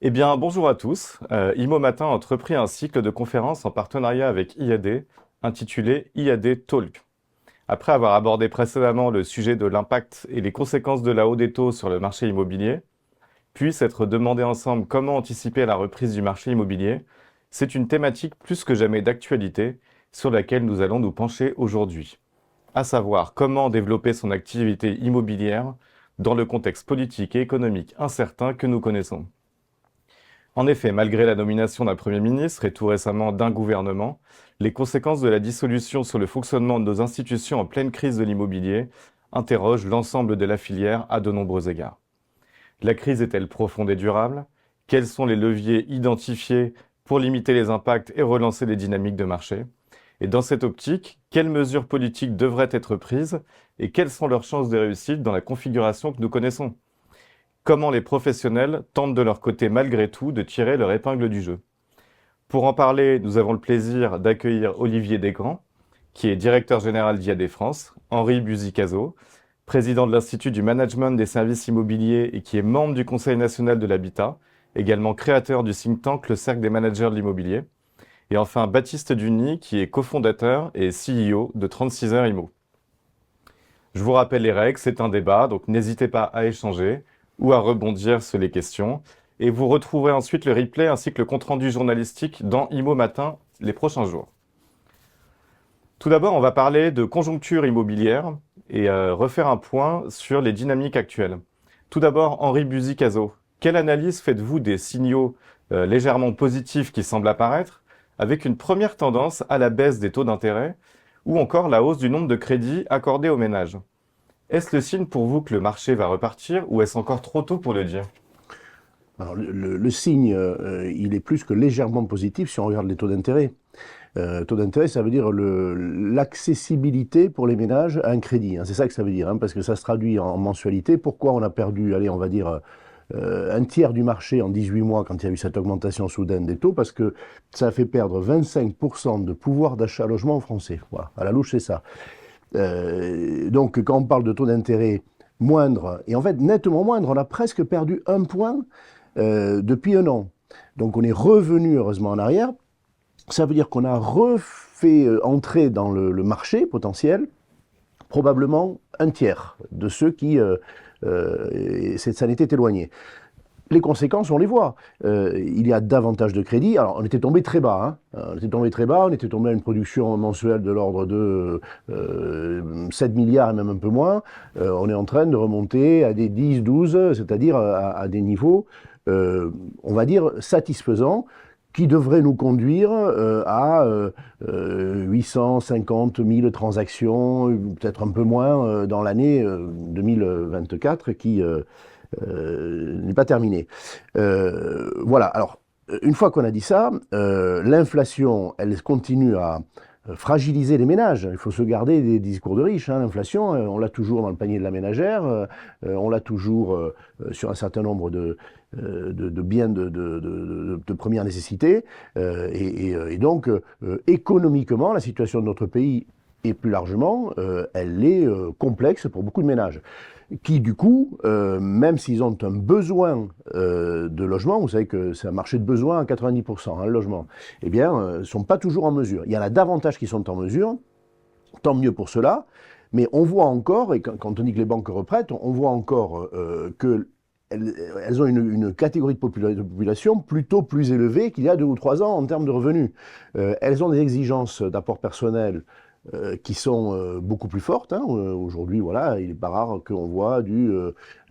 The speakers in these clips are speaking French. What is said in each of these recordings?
Eh bien, bonjour à tous. IMO Matin a entrepris un cycle de conférences en partenariat avec IAD, intitulé IAD Talk. Après avoir abordé précédemment le sujet de l'impact et les conséquences de la hausse des taux sur le marché immobilier, puis s'être demandé ensemble comment anticiper la reprise du marché immobilier, c'est une thématique plus que jamais d'actualité sur laquelle nous allons nous pencher aujourd'hui, à savoir comment développer son activité immobilière dans le contexte politique et économique incertain que nous connaissons. En effet, malgré la nomination d'un Premier ministre et tout récemment d'un gouvernement, les conséquences de la dissolution sur le fonctionnement de nos institutions en pleine crise de l'immobilier interrogent l'ensemble de la filière à de nombreux égards. La crise est-elle profonde et durable? Quels sont les leviers identifiés pour limiter les impacts et relancer les dynamiques de marché? Et dans cette optique, quelles mesures politiques devraient être prises et quelles sont leurs chances de réussite dans la configuration que nous connaissons? Comment les professionnels tentent de leur côté malgré tout de tirer leur épingle du jeu. Pour en parler, nous avons le plaisir d'accueillir Olivier Desgrands, qui est directeur général d'IAD France, Henri Buzicazo, président de l'Institut du Management des Services Immobiliers et qui est membre du Conseil national de l'habitat, également créateur du think tank Le Cercle des managers de l'immobilier, et enfin Baptiste Duny, qui est cofondateur et CEO de 36 heures Immo. Je vous rappelle les règles, c'est un débat, donc n'hésitez pas à échanger ou à rebondir sur les questions. Et vous retrouverez ensuite le replay ainsi que le compte-rendu journalistique dans IMO Matin les prochains jours. Tout d'abord, on va parler de conjoncture immobilière et refaire un point sur les dynamiques actuelles. Tout d'abord, Henri Buzicazo, quelle analyse faites-vous des signaux légèrement positifs qui semblent apparaître, avec une première tendance à la baisse des taux d'intérêt ou encore la hausse du nombre de crédits accordés aux ménages? Est-ce le signe pour vous que le marché va repartir ou est-ce encore trop tôt pour le dire? Alors, le signe, il est plus que légèrement positif si on regarde les taux d'intérêt. Taux d'intérêt, ça veut dire l'accessibilité pour les ménages à un crédit, hein. C'est ça que ça veut dire, hein, parce que ça se traduit en mensualité. Pourquoi on a perdu, allez, on va dire, un tiers du marché en 18 mois quand il y a eu cette augmentation soudaine des taux? Parce que ça a fait perdre 25% de pouvoir d'achat logement aux Français. Voilà, à la louche, c'est ça. Donc, quand on parle de taux d'intérêt moindre, et en fait nettement moindre, on a presque perdu un point depuis un an. Donc on est revenu heureusement en arrière. Ça veut dire qu'on a refait entrer dans le marché potentiel probablement un tiers de ceux qui s'en étaient éloignés. Les conséquences, on les voit. Il y a davantage de crédits. Alors, on était tombé très bas, hein. On était tombé très bas. On était tombé à une production mensuelle de l'ordre de 7 milliards et même un peu moins. On est en train de remonter à des 10, 12, c'est-à-dire à des niveaux, on va dire, satisfaisants, qui devraient nous conduire à 850 000 transactions, peut-être un peu moins dans l'année 2024 qui n'est pas terminé. Voilà, alors, une fois qu'on a dit ça, l'inflation, elle continue à fragiliser les ménages. Il faut se garder des discours de riches, hein. L'inflation, on l'a toujours dans le panier de la ménagère, on l'a toujours sur un certain nombre de biens de première nécessité. Et donc, économiquement, la situation de notre pays et plus largement, elle est complexe pour beaucoup de ménages qui, du coup, même s'ils ont un besoin de logement, vous savez que c'est un marché de besoin à 90%, hein, le logement, eh bien, ne sont pas toujours en mesure. Il y en a davantage qui sont en mesure, tant mieux pour cela, mais on voit encore, et quand on dit que les banques reprêtent, on voit encore que elles ont une catégorie de population plutôt plus élevée qu'il y a 2 ou 3 ans en termes de revenus. Elles ont des exigences d'apport personnel qui sont beaucoup plus fortes, hein. Aujourd'hui, voilà, il n'est pas rare qu'on voit du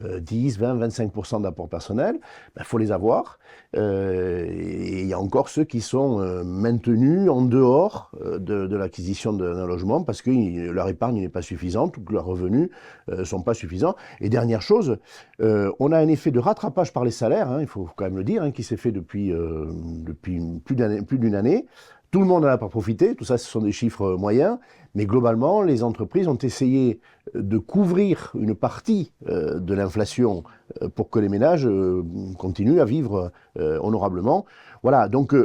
10, 20, 25% d'apport personnel. Il faut les avoir. Et il y a encore ceux qui sont maintenus en dehors de l'acquisition d'un logement parce que leur épargne n'est pas suffisante ou que leurs revenus ne sont pas suffisants. Et dernière chose, on a un effet de rattrapage par les salaires, hein, il faut quand même le dire, hein, qui s'est fait depuis plus d'une année. Tout le monde n'en a pas profité, tout ça ce sont des chiffres moyens, mais globalement les entreprises ont essayé de couvrir une partie de l'inflation pour que les ménages continuent à vivre honorablement. Voilà, donc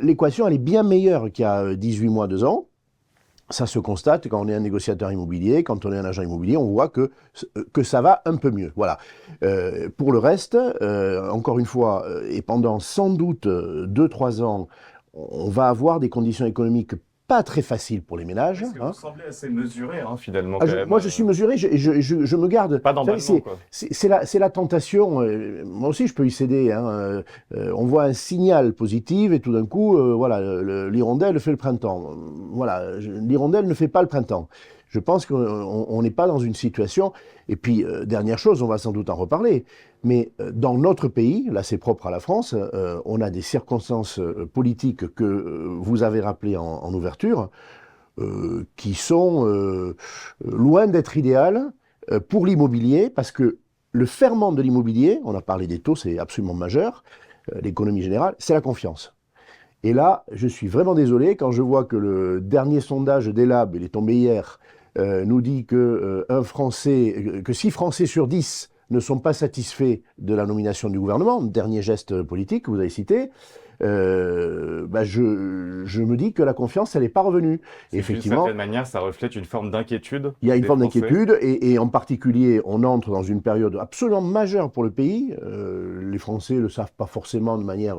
l'équation elle est bien meilleure qu'il y a 18 mois, 2 ans. Ça se constate quand on est un négociateur immobilier, quand on est un agent immobilier, on voit que ça va un peu mieux. Voilà. Pour le reste, encore une fois, et pendant sans doute 2-3 ans, on va avoir des conditions économiques pas très faciles pour les ménages. Parce que vous semblez assez mesuré, hein, finalement, Ah, quand même. moi, je suis mesuré, je me garde. Pas Vous savez, d'emballement, quoi. c'est la tentation. Moi aussi, je peux y céder. Hein. On voit un signal positif et tout d'un coup, voilà, l'hirondelle fait le printemps. Voilà, l'hirondelle ne fait pas le printemps. Je pense qu'on n'est pas dans une situation. Et puis, dernière chose, on va sans doute en reparler. Mais dans notre pays, là, c'est propre à la France, on a des circonstances politiques que vous avez rappelées en ouverture. Qui sont loin d'être idéales pour l'immobilier, parce que le ferment de l'immobilier, on a parlé des taux, c'est absolument majeur, l'économie générale, c'est la confiance. Et là, je suis vraiment désolé quand je vois que le dernier sondage d'Elab, il est tombé hier, nous dit que 6 Français sur 10 ne sont pas satisfaits de la nomination du gouvernement, dernier geste politique que vous avez cité. Je me dis que la confiance, elle n'est pas revenue. Effectivement, d'une certaine manière, ça reflète une forme d'inquiétude. Il y a une forme Français. d'inquiétude, et en particulier, on entre dans une période absolument majeure pour le pays. Les Français ne le savent pas forcément de manière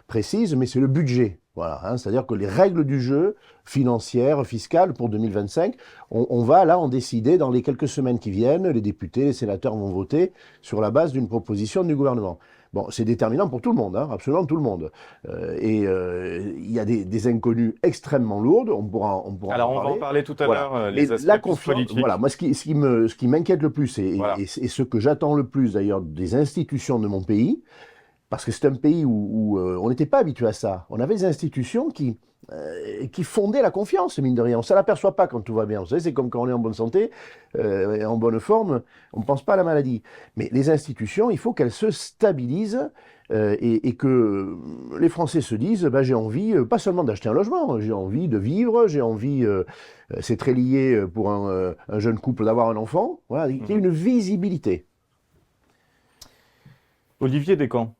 précise, mais c'est le budget. Voilà, hein, c'est-à-dire que les règles du jeu financières, fiscales pour 2025, on va là en décider dans les quelques semaines qui viennent. Les députés, les sénateurs vont voter sur la base d'une proposition du gouvernement. Bon, c'est déterminant pour tout le monde, hein, absolument tout le monde. Il y a des inconnues extrêmement lourdes, on pourra Alors, en parler. on va en parler tout à Voilà. l'heure, les aspects La plus confiance, politiques. voilà, moi, ce qui m'inquiète le plus, Voilà. et ce que j'attends le plus d'ailleurs des institutions de mon pays, parce que c'est un pays où on n'était pas habitué à ça. On avait des institutions qui fondaient la confiance, mine de rien. On ne l'aperçoit pas quand tout va bien. Vous savez, c'est comme quand on est en bonne santé, en bonne forme, on ne pense pas à la maladie. Mais les institutions, il faut qu'elles se stabilisent et que les Français se disent, j'ai envie, pas seulement d'acheter un logement, j'ai envie de vivre, j'ai envie, c'est très lié pour un jeune couple d'avoir un enfant, voilà, il y a une visibilité. Olivier Descamps,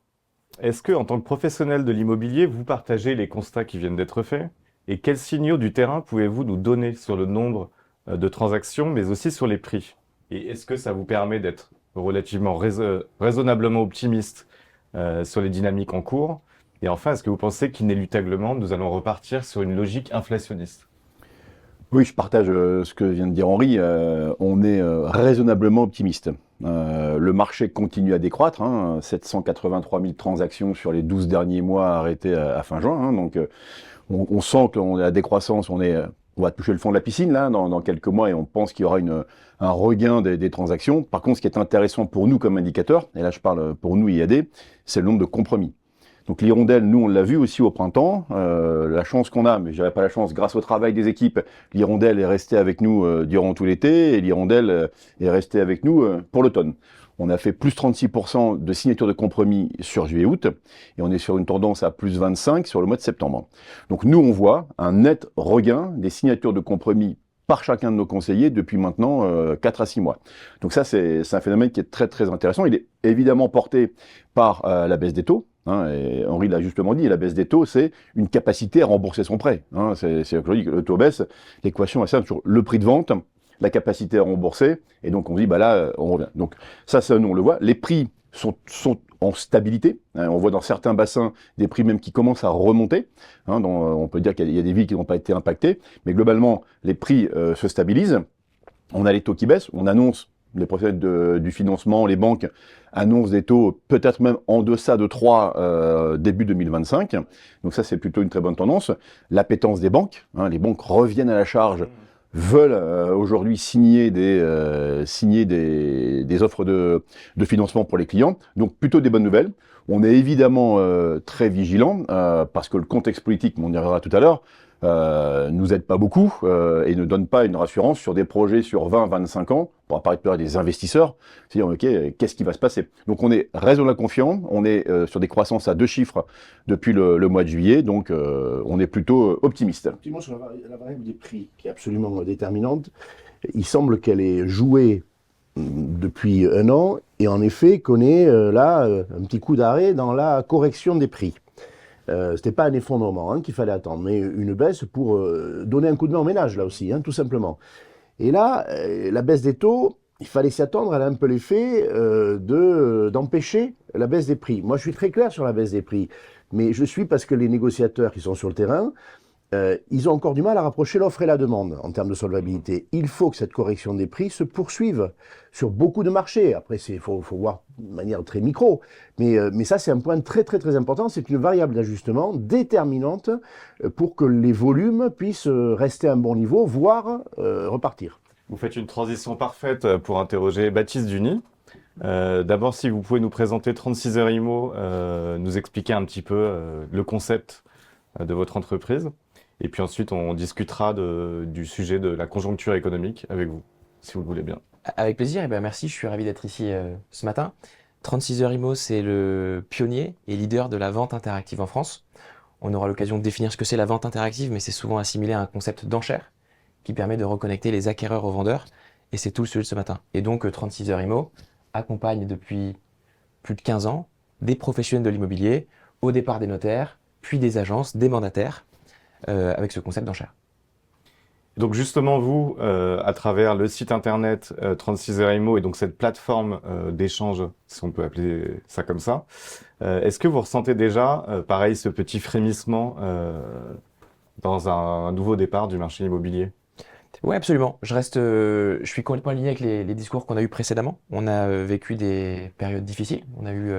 est-ce que, en tant que professionnel de l'immobilier, vous partagez les constats qui viennent d'être faits? Et quels signaux du terrain pouvez-vous nous donner sur le nombre de transactions, mais aussi sur les prix? Et est-ce que ça vous permet d'être relativement raisonnablement optimiste sur les dynamiques en cours? Et enfin, est-ce que vous pensez qu'inéluctablement, nous allons repartir sur une logique inflationniste? Oui, je partage ce que vient de dire Henri. On est raisonnablement optimiste. Le marché continue à décroître. 783 000 transactions sur les 12 derniers mois arrêtés à fin juin. Donc, on sent qu'on est à décroissance. On va toucher le fond de la piscine là dans quelques mois et on pense qu'il y aura un regain des transactions. Par contre, ce qui est intéressant pour nous comme indicateur, et là je parle pour nous IAD, c'est le nombre de compromis. Donc l'hirondelle, nous on l'a vu aussi au printemps, la chance qu'on a, mais je dirais pas la chance, grâce au travail des équipes, l'hirondelle est restée avec nous durant tout l'été et l'hirondelle est restée avec nous pour l'automne. On a fait plus 36% de signatures de compromis sur juillet-août et on est sur une tendance à plus 25 sur le mois de septembre. Donc nous on voit un net regain des signatures de compromis par chacun de nos conseillers depuis maintenant 4 à 6 mois. Donc ça c'est un phénomène qui est très très intéressant. Il est évidemment porté par la baisse des taux. Et Henri l'a justement dit, la baisse des taux, c'est une capacité à rembourser son prêt. C'est aujourd'hui que le taux baisse, l'équation est simple sur le prix de vente, la capacité à rembourser, et donc on dit, là, on revient. Donc ça, nous, on le voit. Les prix sont en stabilité. On voit dans certains bassins des prix même qui commencent à remonter. On peut dire qu'il y a des villes qui n'ont pas été impactées, mais globalement, les prix se stabilisent. On a les taux qui baissent, on annonce les professionnels du financement, les banques annoncent des taux peut-être même en deçà de 3 début 2025. Donc ça, c'est plutôt une très bonne tendance. L'appétence des banques, les banques reviennent à la charge, veulent aujourd'hui signer des offres de financement pour les clients. Donc plutôt des bonnes nouvelles. On est évidemment très vigilant parce que le contexte politique, on y reviendra tout à l'heure, nous aide pas beaucoup et ne donne pas une rassurance sur des projets sur 20-25 ans, pour apparaître peur des investisseurs, c'est-à-dire, ok, qu'est-ce qui va se passer? Donc on est raisonnablement confiant, on est sur des croissances à 2 chiffres depuis le mois de juillet, donc on est plutôt optimiste. Un petit mot sur la variable des prix, qui est absolument déterminante. Il semble qu'elle ait joué depuis un an, et en effet connaît là un petit coup d'arrêt dans la correction des prix. C'était pas un effondrement qu'il fallait attendre, mais une baisse pour donner un coup de main au ménage, là aussi, tout simplement. Et là, la baisse des taux, il fallait s'y attendre, elle a un peu l'effet d'empêcher la baisse des prix. Moi, je suis très clair sur la baisse des prix, mais je suis parce que les négociateurs qui sont sur le terrain, ils ont encore du mal à rapprocher l'offre et la demande en termes de solvabilité. Il faut que cette correction des prix se poursuive sur beaucoup de marchés. Après, il faut voir de manière très micro. Mais ça, c'est un point très, très, très important. C'est une variable d'ajustement déterminante pour que les volumes puissent rester à un bon niveau, voire repartir. Vous faites une transition parfaite pour interroger Baptiste Duny. D'abord, si vous pouvez nous présenter 36 Heures IMO, nous expliquer un petit peu le concept de votre entreprise. Et puis ensuite, on discutera du sujet de la conjoncture économique avec vous, si vous le voulez bien. Avec plaisir, et merci, je suis ravi d'être ici ce matin. 36 Heures IMO, c'est le pionnier et leader de la vente interactive en France. On aura l'occasion de définir ce que c'est la vente interactive, mais c'est souvent assimilé à un concept d'enchère qui permet de reconnecter les acquéreurs aux vendeurs. Et c'est tout le sujet de ce matin. Et donc 36 Heures IMO accompagne depuis plus de 15 ans des professionnels de l'immobilier, au départ des notaires, puis des agences, des mandataires, avec ce concept d'enchère. Donc justement, vous, à travers le site internet 36 Heures IMO et donc cette plateforme d'échange, si on peut appeler ça comme ça, est-ce que vous ressentez déjà, pareil, ce petit frémissement dans un nouveau départ du marché immobilier? Oui, absolument. Je suis complètement aligné avec les discours qu'on a eus précédemment. On a vécu des périodes difficiles. On a eu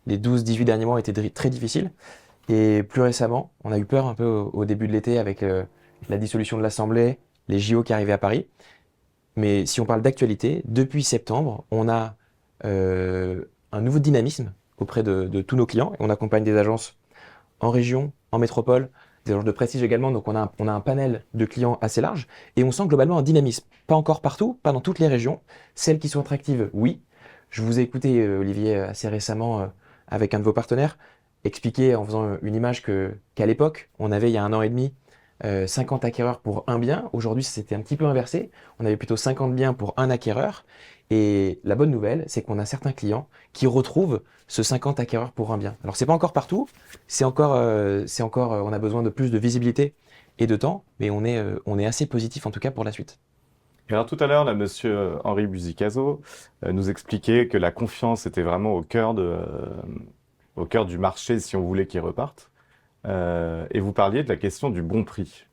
les 12-18 derniers mois étaient très difficiles. Et plus récemment, on a eu peur un peu au début de l'été avec la dissolution de l'Assemblée, les JO qui arrivaient à Paris. Mais si on parle d'actualité, depuis septembre, on a un nouveau dynamisme auprès de tous nos clients. Et on accompagne des agences en région, en métropole, des agences de prestige également. Donc on a un panel de clients assez large. Et on sent globalement un dynamisme. Pas encore partout, pas dans toutes les régions. Celles qui sont attractives, oui. Je vous ai écouté, Olivier, assez récemment avec un de vos partenaires, expliquer en faisant une image qu'à l'époque, on avait il y a 1 an et demi 50 acquéreurs pour un bien. Aujourd'hui, c'était un petit peu inversé. On avait plutôt 50 biens pour un acquéreur. Et la bonne nouvelle, c'est qu'on a certains clients qui retrouvent ce 50 acquéreurs pour un bien. Alors, c'est pas encore partout. C'est encore, on a besoin de plus de visibilité et de temps, mais on est assez positif en tout cas pour la suite. Et alors tout à l'heure, là, monsieur Henri Buzicazo nous expliquait que la confiance était vraiment au cœur du marché si on voulait qu'il reparte. Et vous parliez de la question du bon prix,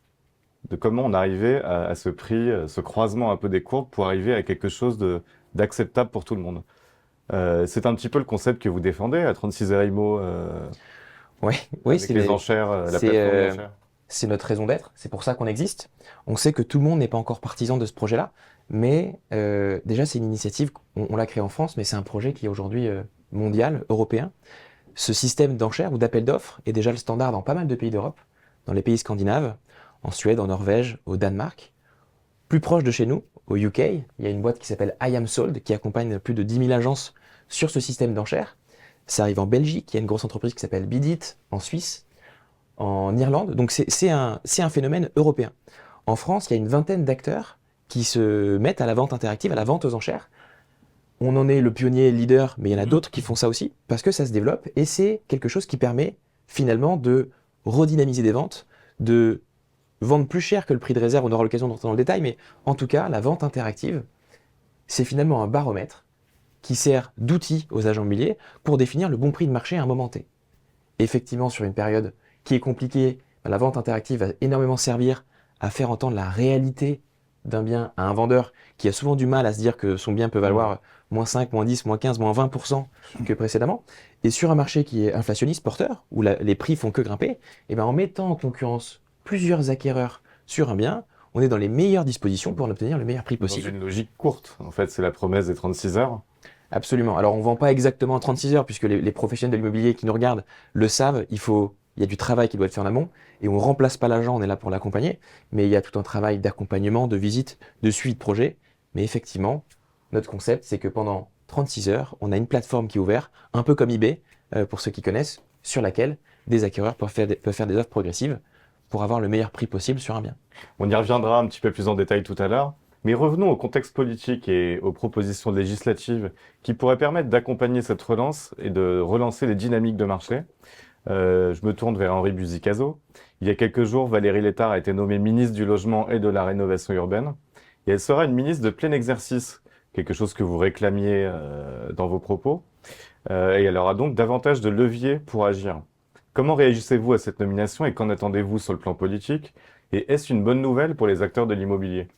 de comment on arrivait à ce prix, ce croisement un peu des courbes pour arriver à quelque chose d'acceptable pour tout le monde. C'est un petit peu le concept que vous défendez à 36 Heures IMO, Oui, avec c'est les enchères, la plateforme d'enchères. C'est notre raison d'être, c'est pour ça qu'on existe. On sait que tout le monde n'est pas encore partisan de ce projet-là, mais déjà c'est une initiative, on l'a créée en France, mais c'est un projet qui est aujourd'hui mondial, européen. Ce système d'enchères ou d'appel d'offres est déjà le standard dans pas mal de pays d'Europe, dans les pays scandinaves, en Suède, en Norvège, au Danemark. Plus proche de chez nous, au UK, il y a une boîte qui s'appelle I Am Sold, qui accompagne plus de 10 000 agences sur ce système d'enchères. Ça arrive en Belgique, il y a une grosse entreprise qui s'appelle Bidit, en Suisse, en Irlande. Donc c'est un phénomène européen. En France, il y a une vingtaine d'acteurs qui se mettent à la vente interactive, à la vente aux enchères. On en est le pionnier leader, mais il y en a d'autres qui font ça aussi, parce que ça se développe, et c'est quelque chose qui permet finalement de redynamiser des ventes, de vendre plus cher que le prix de réserve, on aura l'occasion d'entrer dans le détail, mais en tout cas, la vente interactive, c'est finalement un baromètre qui sert d'outil aux agents immobiliers pour définir le bon prix de marché à un moment T. Effectivement, sur une période qui est compliquée, la vente interactive va énormément servir à faire entendre la réalité d'un bien à un vendeur qui a souvent du mal à se dire que son bien peut valoir moins 5, moins 10, moins 15, moins 20% que précédemment. Et sur un marché qui est inflationniste, porteur, où les prix font que grimper, et en mettant en concurrence plusieurs acquéreurs sur un bien, on est dans les meilleures dispositions pour en obtenir le meilleur prix possible. Dans une logique courte, en fait, c'est la promesse des 36 heures. Absolument. Alors on ne vend pas exactement en 36 heures, puisque les professionnels de l'immobilier qui nous regardent le savent, il y a du travail qui doit être fait en amont, et on ne remplace pas l'agent, on est là pour l'accompagner, mais il y a tout un travail d'accompagnement, de visite, de suivi de projet. Mais effectivement, notre concept, c'est que pendant 36 heures, on a une plateforme qui est ouverte, un peu comme eBay, pour ceux qui connaissent, sur laquelle des acquéreurs peuvent faire des offres progressives pour avoir le meilleur prix possible sur un bien. On y reviendra un petit peu plus en détail tout à l'heure, mais revenons au contexte politique et aux propositions législatives qui pourraient permettre d'accompagner cette relance et de relancer les dynamiques de marché. Je me tourne vers Henri Buzicazo. Il y a quelques jours, Valérie Létard a été nommée ministre du Logement et de la Rénovation urbaine. Et elle sera une ministre de plein exercice, quelque chose que vous réclamiez dans vos propos. Et elle aura donc davantage de leviers pour agir. Comment réagissez-vous à cette nomination et qu'en attendez-vous sur le plan politique? Et est-ce une bonne nouvelle pour les acteurs de l'immobilier?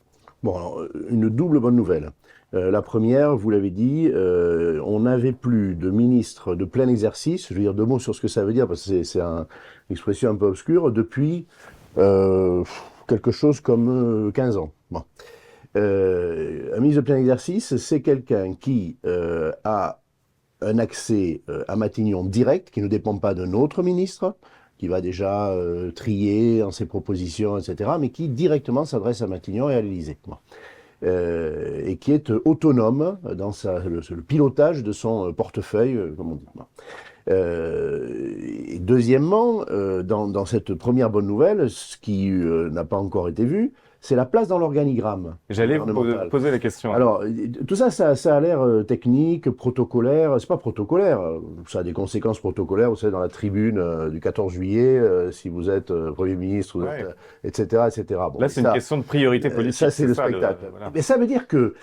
Bon, alors, une double bonne nouvelle. La première, vous l'avez dit, on n'avait plus de ministre de plein exercice, je veux dire deux mots sur ce que ça veut dire, parce que c'est une expression un peu obscure, depuis quelque chose comme 15 ans. Bon. Un ministre de plein exercice, c'est quelqu'un qui a un accès à Matignon direct, qui ne dépend pas d'un autre ministre, qui va déjà trier en ses propositions, etc., mais qui directement s'adresse à Matignon et à l'Élysée. Bon. Et qui est autonome dans le pilotage de son portefeuille, comme on dit. Bon. Et deuxièmement, dans cette première bonne nouvelle, ce qui n'a pas encore été vu, c'est la place dans l'organigramme. J'allais vous poser la question. Alors, tout ça, ça a l'air technique, protocolaire. C'est pas protocolaire. Ça a des conséquences protocolaires. Vous savez, dans la tribune du 14 juillet, si vous êtes Premier ministre, vous êtes, etc., etc. Bon, là, c'est une question de priorité politique. Ça, c'est le spectacle. Voilà. Mais ça veut dire que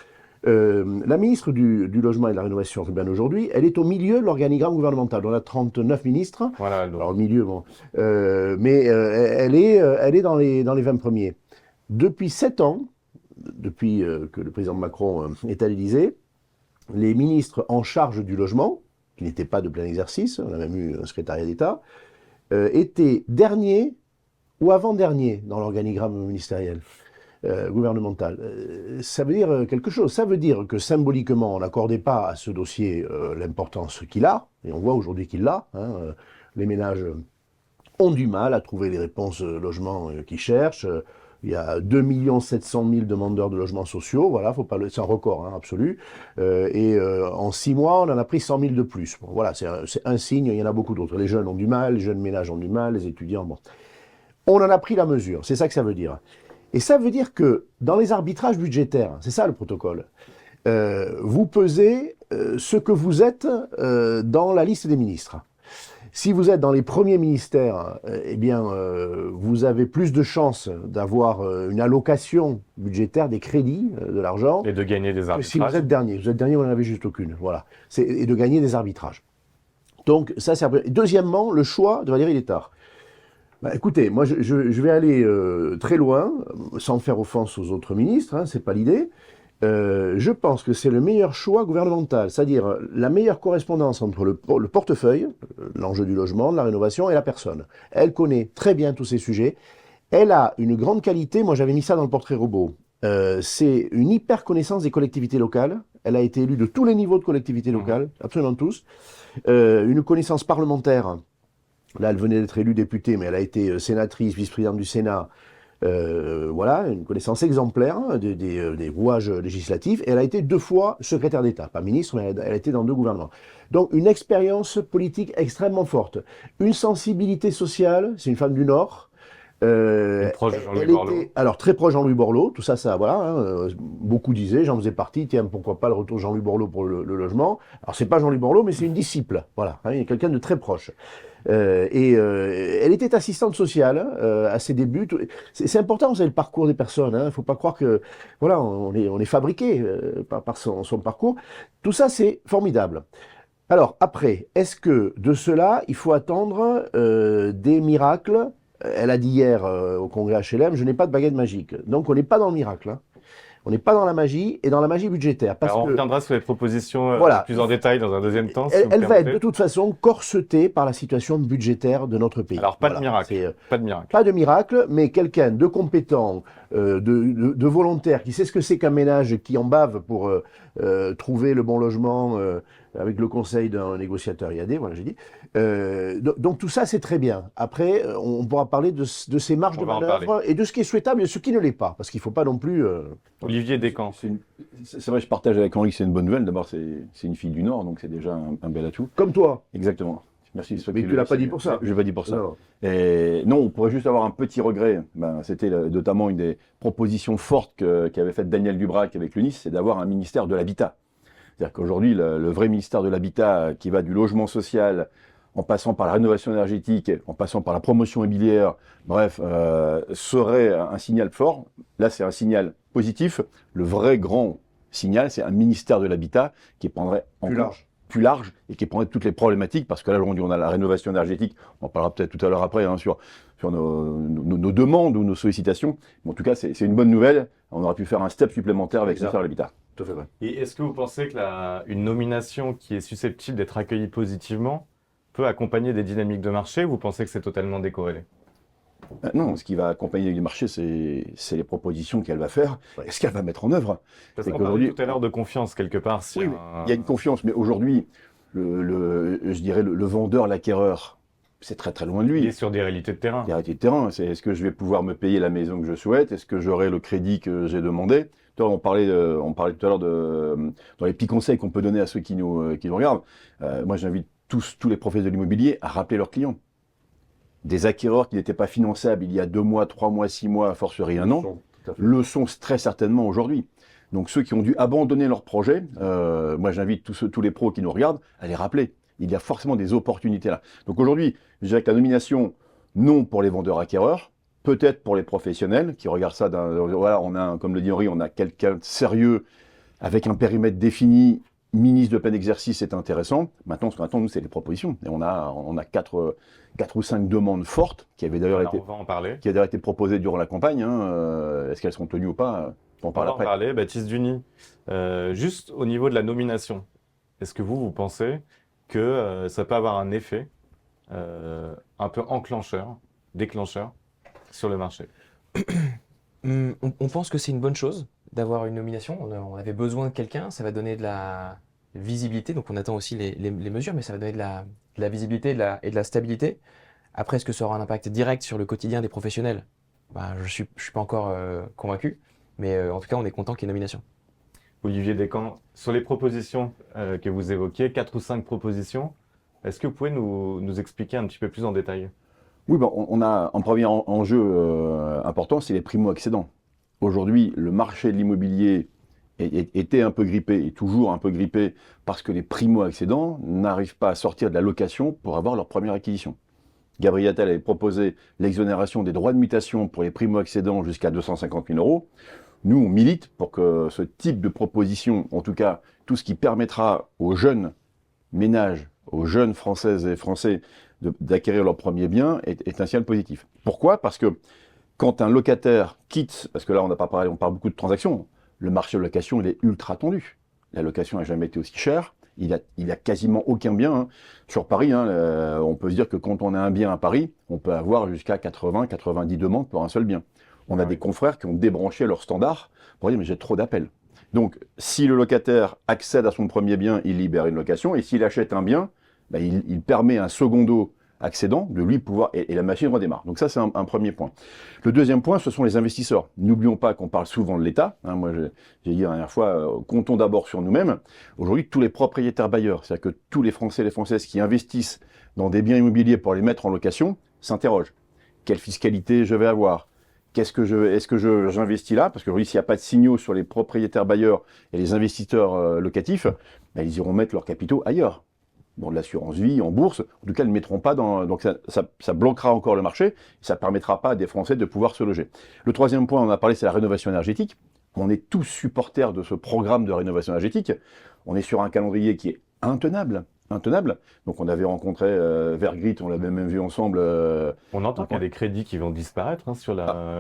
la ministre du Logement et de la Rénovation urbaine aujourd'hui, elle est au milieu de l'organigramme gouvernemental. On a 39 ministres. Voilà, alors, au milieu, bon. Mais elle est dans les 20 premiers. Depuis 7 ans, depuis que le président Macron est à l'Élysée, les ministres en charge du logement, qui n'étaient pas de plein exercice, on a même eu un secrétariat d'État, étaient derniers ou avant-derniers dans l'organigramme ministériel, gouvernemental. Ça veut dire quelque chose. Ça veut dire que symboliquement, on n'accordait pas à ce dossier l'importance qu'il a, et on voit aujourd'hui qu'il l'a. Hein, les ménages ont du mal à trouver les réponses logement qu'ils cherchent. Il y a 2 700 000 demandeurs de logements sociaux, voilà, faut pas c'est un record hein, absolu. En 6 mois, on en a pris 100 000 de plus. Bon, voilà, c'est un signe, il y en a beaucoup d'autres. Les jeunes ont du mal, les jeunes ménages ont du mal, les étudiants, bon. On en a pris la mesure, c'est ça que ça veut dire. Et ça veut dire que dans les arbitrages budgétaires, c'est ça le protocole, vous pesez ce que vous êtes dans la liste des ministres. Si vous êtes dans les premiers ministères, eh bien, vous avez plus de chances d'avoir une allocation budgétaire, des crédits, de l'argent. Et de gagner des arbitrages. Si vous êtes dernier. Vous êtes dernier, vous n'en avez juste aucune. Voilà. Et de gagner des arbitrages. Donc, ça, c'est... Deuxièmement, le choix de Valérie Létard. Bah, écoutez, moi, je vais aller très loin, sans faire offense aux autres ministres, hein, c'est pas l'idée. Je pense que c'est le meilleur choix gouvernemental, c'est-à-dire la meilleure correspondance entre le portefeuille, l'enjeu du logement, de la rénovation et la personne. Elle connaît très bien tous ces sujets. Elle a une grande qualité, moi j'avais mis ça dans le portrait robot, c'est une hyper connaissance des collectivités locales. Elle a été élue de tous les niveaux de collectivités locales, absolument tous. Une connaissance parlementaire, là elle venait d'être élue députée, mais elle a été sénatrice, vice-présidente du Sénat. Voilà, une connaissance exemplaire des rouages législatifs, et elle a été 2 fois secrétaire d'État, pas ministre, mais elle a été dans 2 gouvernements. Donc une expérience politique extrêmement forte, une sensibilité sociale, c'est une femme du Nord. Proche de Jean-Louis Borloo. Alors très proche de Jean-Louis Borloo, tout ça, voilà. Hein, beaucoup disaient, j'en faisais partie, tiens, pourquoi pas le retour de Jean-Louis Borloo pour le logement. Alors c'est pas Jean-Louis Borloo, mais c'est une disciple, voilà, hein, il y a quelqu'un de très proche. Elle était assistante sociale à ses débuts. C'est important, vous savez, le parcours des personnes. Il ne faut pas croire que, voilà, on est fabriqué par son parcours. Tout ça, c'est formidable. Alors, après, est-ce que de cela, il faut attendre des miracles? Elle a dit hier au congrès HLM, je n'ai pas de baguette magique. Donc, on n'est pas dans le miracle. Hein. On n'est pas dans la magie, et dans la magie budgétaire. Parce Alors on reviendra sur les propositions voilà, plus en détail dans un deuxième temps. Elle va être de toute façon corsetée par la situation budgétaire de notre pays. Alors pas de miracle. Pas de miracle. Pas de miracle, mais quelqu'un de compétent, de volontaire, qui sait ce que c'est qu'un ménage qui en bave pour trouver le bon logement avec le conseil d'un négociateur IAD, voilà, j'ai dit. Donc tout ça, c'est très bien. Après, on pourra parler de ces marges de manœuvre et de ce qui est souhaitable et de ce qui ne l'est pas, parce qu'il ne faut pas non plus... Olivier Descamps. C'est vrai, je partage avec Henri que c'est une bonne nouvelle. D'abord, c'est une fille du Nord, donc c'est déjà un bel atout. Comme toi. Exactement. Merci. Mais tu l'as pas dit pour ça. Je l'ai pas dit pour ça. Et non, on pourrait juste avoir un petit regret. C'était notamment une des propositions fortes qu'avait faite Daniel Dubrac avec l'UNIS, c'est d'avoir un ministère de l'habitat. C'est-à-dire qu'aujourd'hui, le vrai ministère de l'habitat qui va du logement social en passant par la rénovation énergétique, en passant par la promotion immobilière, bref, serait un signal fort. Là, c'est un signal positif. Le vrai grand signal, c'est un ministère de l'Habitat qui prendrait plus large et qui prendrait toutes les problématiques, parce que là, aujourd'hui, on a la rénovation énergétique, on en parlera peut-être tout à l'heure après, hein, sur nos demandes ou nos sollicitations. Mais en tout cas, c'est une bonne nouvelle. On aura pu faire un step supplémentaire avec le ministère de l'Habitat. Tout à fait vrai. Et est-ce que vous pensez que une nomination qui est susceptible d'être accueillie positivement peut accompagner des dynamiques de marché, ou vous pensez que c'est totalement décorrélé? Non, ce qui va accompagner le marché, c'est les propositions qu'elle va faire et ce qu'elle va mettre en œuvre. Parce C'est qu'on qu'aujourd'hui- parlait tout à l'heure de confiance quelque part. Si Oui, mais il y a une confiance, mais aujourd'hui, je dirais le vendeur, l'acquéreur, c'est très très loin de il est lui. sur des réalités de terrain. Il y a réalité de terrain, c'est est-ce que je vais pouvoir me payer la maison que je souhaite? Est-ce que j'aurai le crédit que j'ai demandé? Toi, on parlait tout à l'heure dans les petits conseils qu'on peut donner à ceux qui nous regardent. Moi, j'invite tous les professionnels de l'immobilier à rappeler leurs clients. Des acquéreurs qui n'étaient pas finançables il y a 2 mois, 3 mois, 6 mois, a fortiori un an, Tout à fait. le sont très certainement aujourd'hui. Donc ceux qui ont dû abandonner leur projet, moi j'invite tous les pros qui nous regardent à les rappeler. Il y a forcément des opportunités là. Donc aujourd'hui, je dirais que la nomination, non pour les vendeurs acquéreurs, peut-être pour les professionnels qui regardent ça voilà, on a, comme le dit Henri, on a quelqu'un de sérieux avec un périmètre défini, ministre de plein exercice, c'est intéressant. Maintenant, ce qu'on attend, nous, c'est les propositions. Et on a 4 ou 5 demandes fortes qui avaient d'ailleurs Alors, été on va en parler. proposées durant la campagne. Hein. Est-ce qu'elles seront tenues ou pas? On en On parle va en après. parler. Baptiste Duny, juste au niveau de la nomination, est-ce que vous pensez que ça peut avoir un effet un peu déclencheur sur le marché? On pense que c'est une bonne chose d'avoir une nomination. On avait besoin de quelqu'un, ça va donner de la visibilité. Donc on attend aussi les mesures, mais ça va donner de la visibilité et de la stabilité. Après, est-ce que ça aura un impact direct sur le quotidien des professionnels? Je suis pas encore convaincu, mais en tout cas, on est content qu'il y ait une nomination. Olivier Descamps, sur les propositions que vous évoquiez, 4 ou 5 propositions, est-ce que vous pouvez nous expliquer un petit peu plus en détail? Oui, on a un premier enjeu important, c'est les primo-accédants. Aujourd'hui, le marché de l'immobilier était un peu grippé, et toujours un peu grippé, parce que les primo-accédants n'arrivent pas à sortir de la location pour avoir leur première acquisition. Gabriel Attal avait proposé l'exonération des droits de mutation pour les primo-accédants jusqu'à 250 000 €. Nous, on milite pour que ce type de proposition, en tout cas tout ce qui permettra aux jeunes ménages, aux jeunes Françaises et Français d'acquérir leur premier bien, est un signal positif. Pourquoi? Parce que quand un locataire quitte, parce que là on n'a pas parlé, on parle beaucoup de transactions, le marché de location il est ultra tendu. La location n'a jamais été aussi chère. Il a quasiment aucun bien. Hein. Sur Paris, hein, on peut se dire que quand on a un bien à Paris, on peut avoir jusqu'à 80-90 demandes pour un seul bien. On a des confrères qui ont débranché leur standard pour dire mais j'ai trop d'appels. Donc si le locataire accède à son premier bien, il libère une location. Et s'il achète un bien, ben, il permet à un secondo accédant de lui pouvoir, et la machine redémarre. Donc ça, c'est un premier point. Le deuxième point, ce sont les investisseurs. N'oublions pas qu'on parle souvent de l'État. Hein, moi, j'ai dit la dernière fois, comptons d'abord sur nous-mêmes. Aujourd'hui, tous les propriétaires bailleurs, c'est-à-dire que tous les Français et les Françaises qui investissent dans des biens immobiliers pour les mettre en location, s'interrogent. Quelle fiscalité je vais avoir? Est-ce que j'investis là? Parce que oui, s'il n'y a pas de signaux sur les propriétaires bailleurs et les investisseurs locatifs, ben, ils iront mettre leurs capitaux ailleurs. Dans de l'assurance vie, en bourse, en tout cas, ils ne mettront pas dans... Donc ça bloquera encore le marché, ça ne permettra pas à des Français de pouvoir se loger. Le troisième point, on a parlé, c'est la rénovation énergétique. On est tous supporters de ce programme de rénovation énergétique. On est sur un calendrier qui est intenable. Donc on avait rencontré Vergrit, on l'avait même vu ensemble. On entend qu'il y a des crédits qui vont disparaître, hein,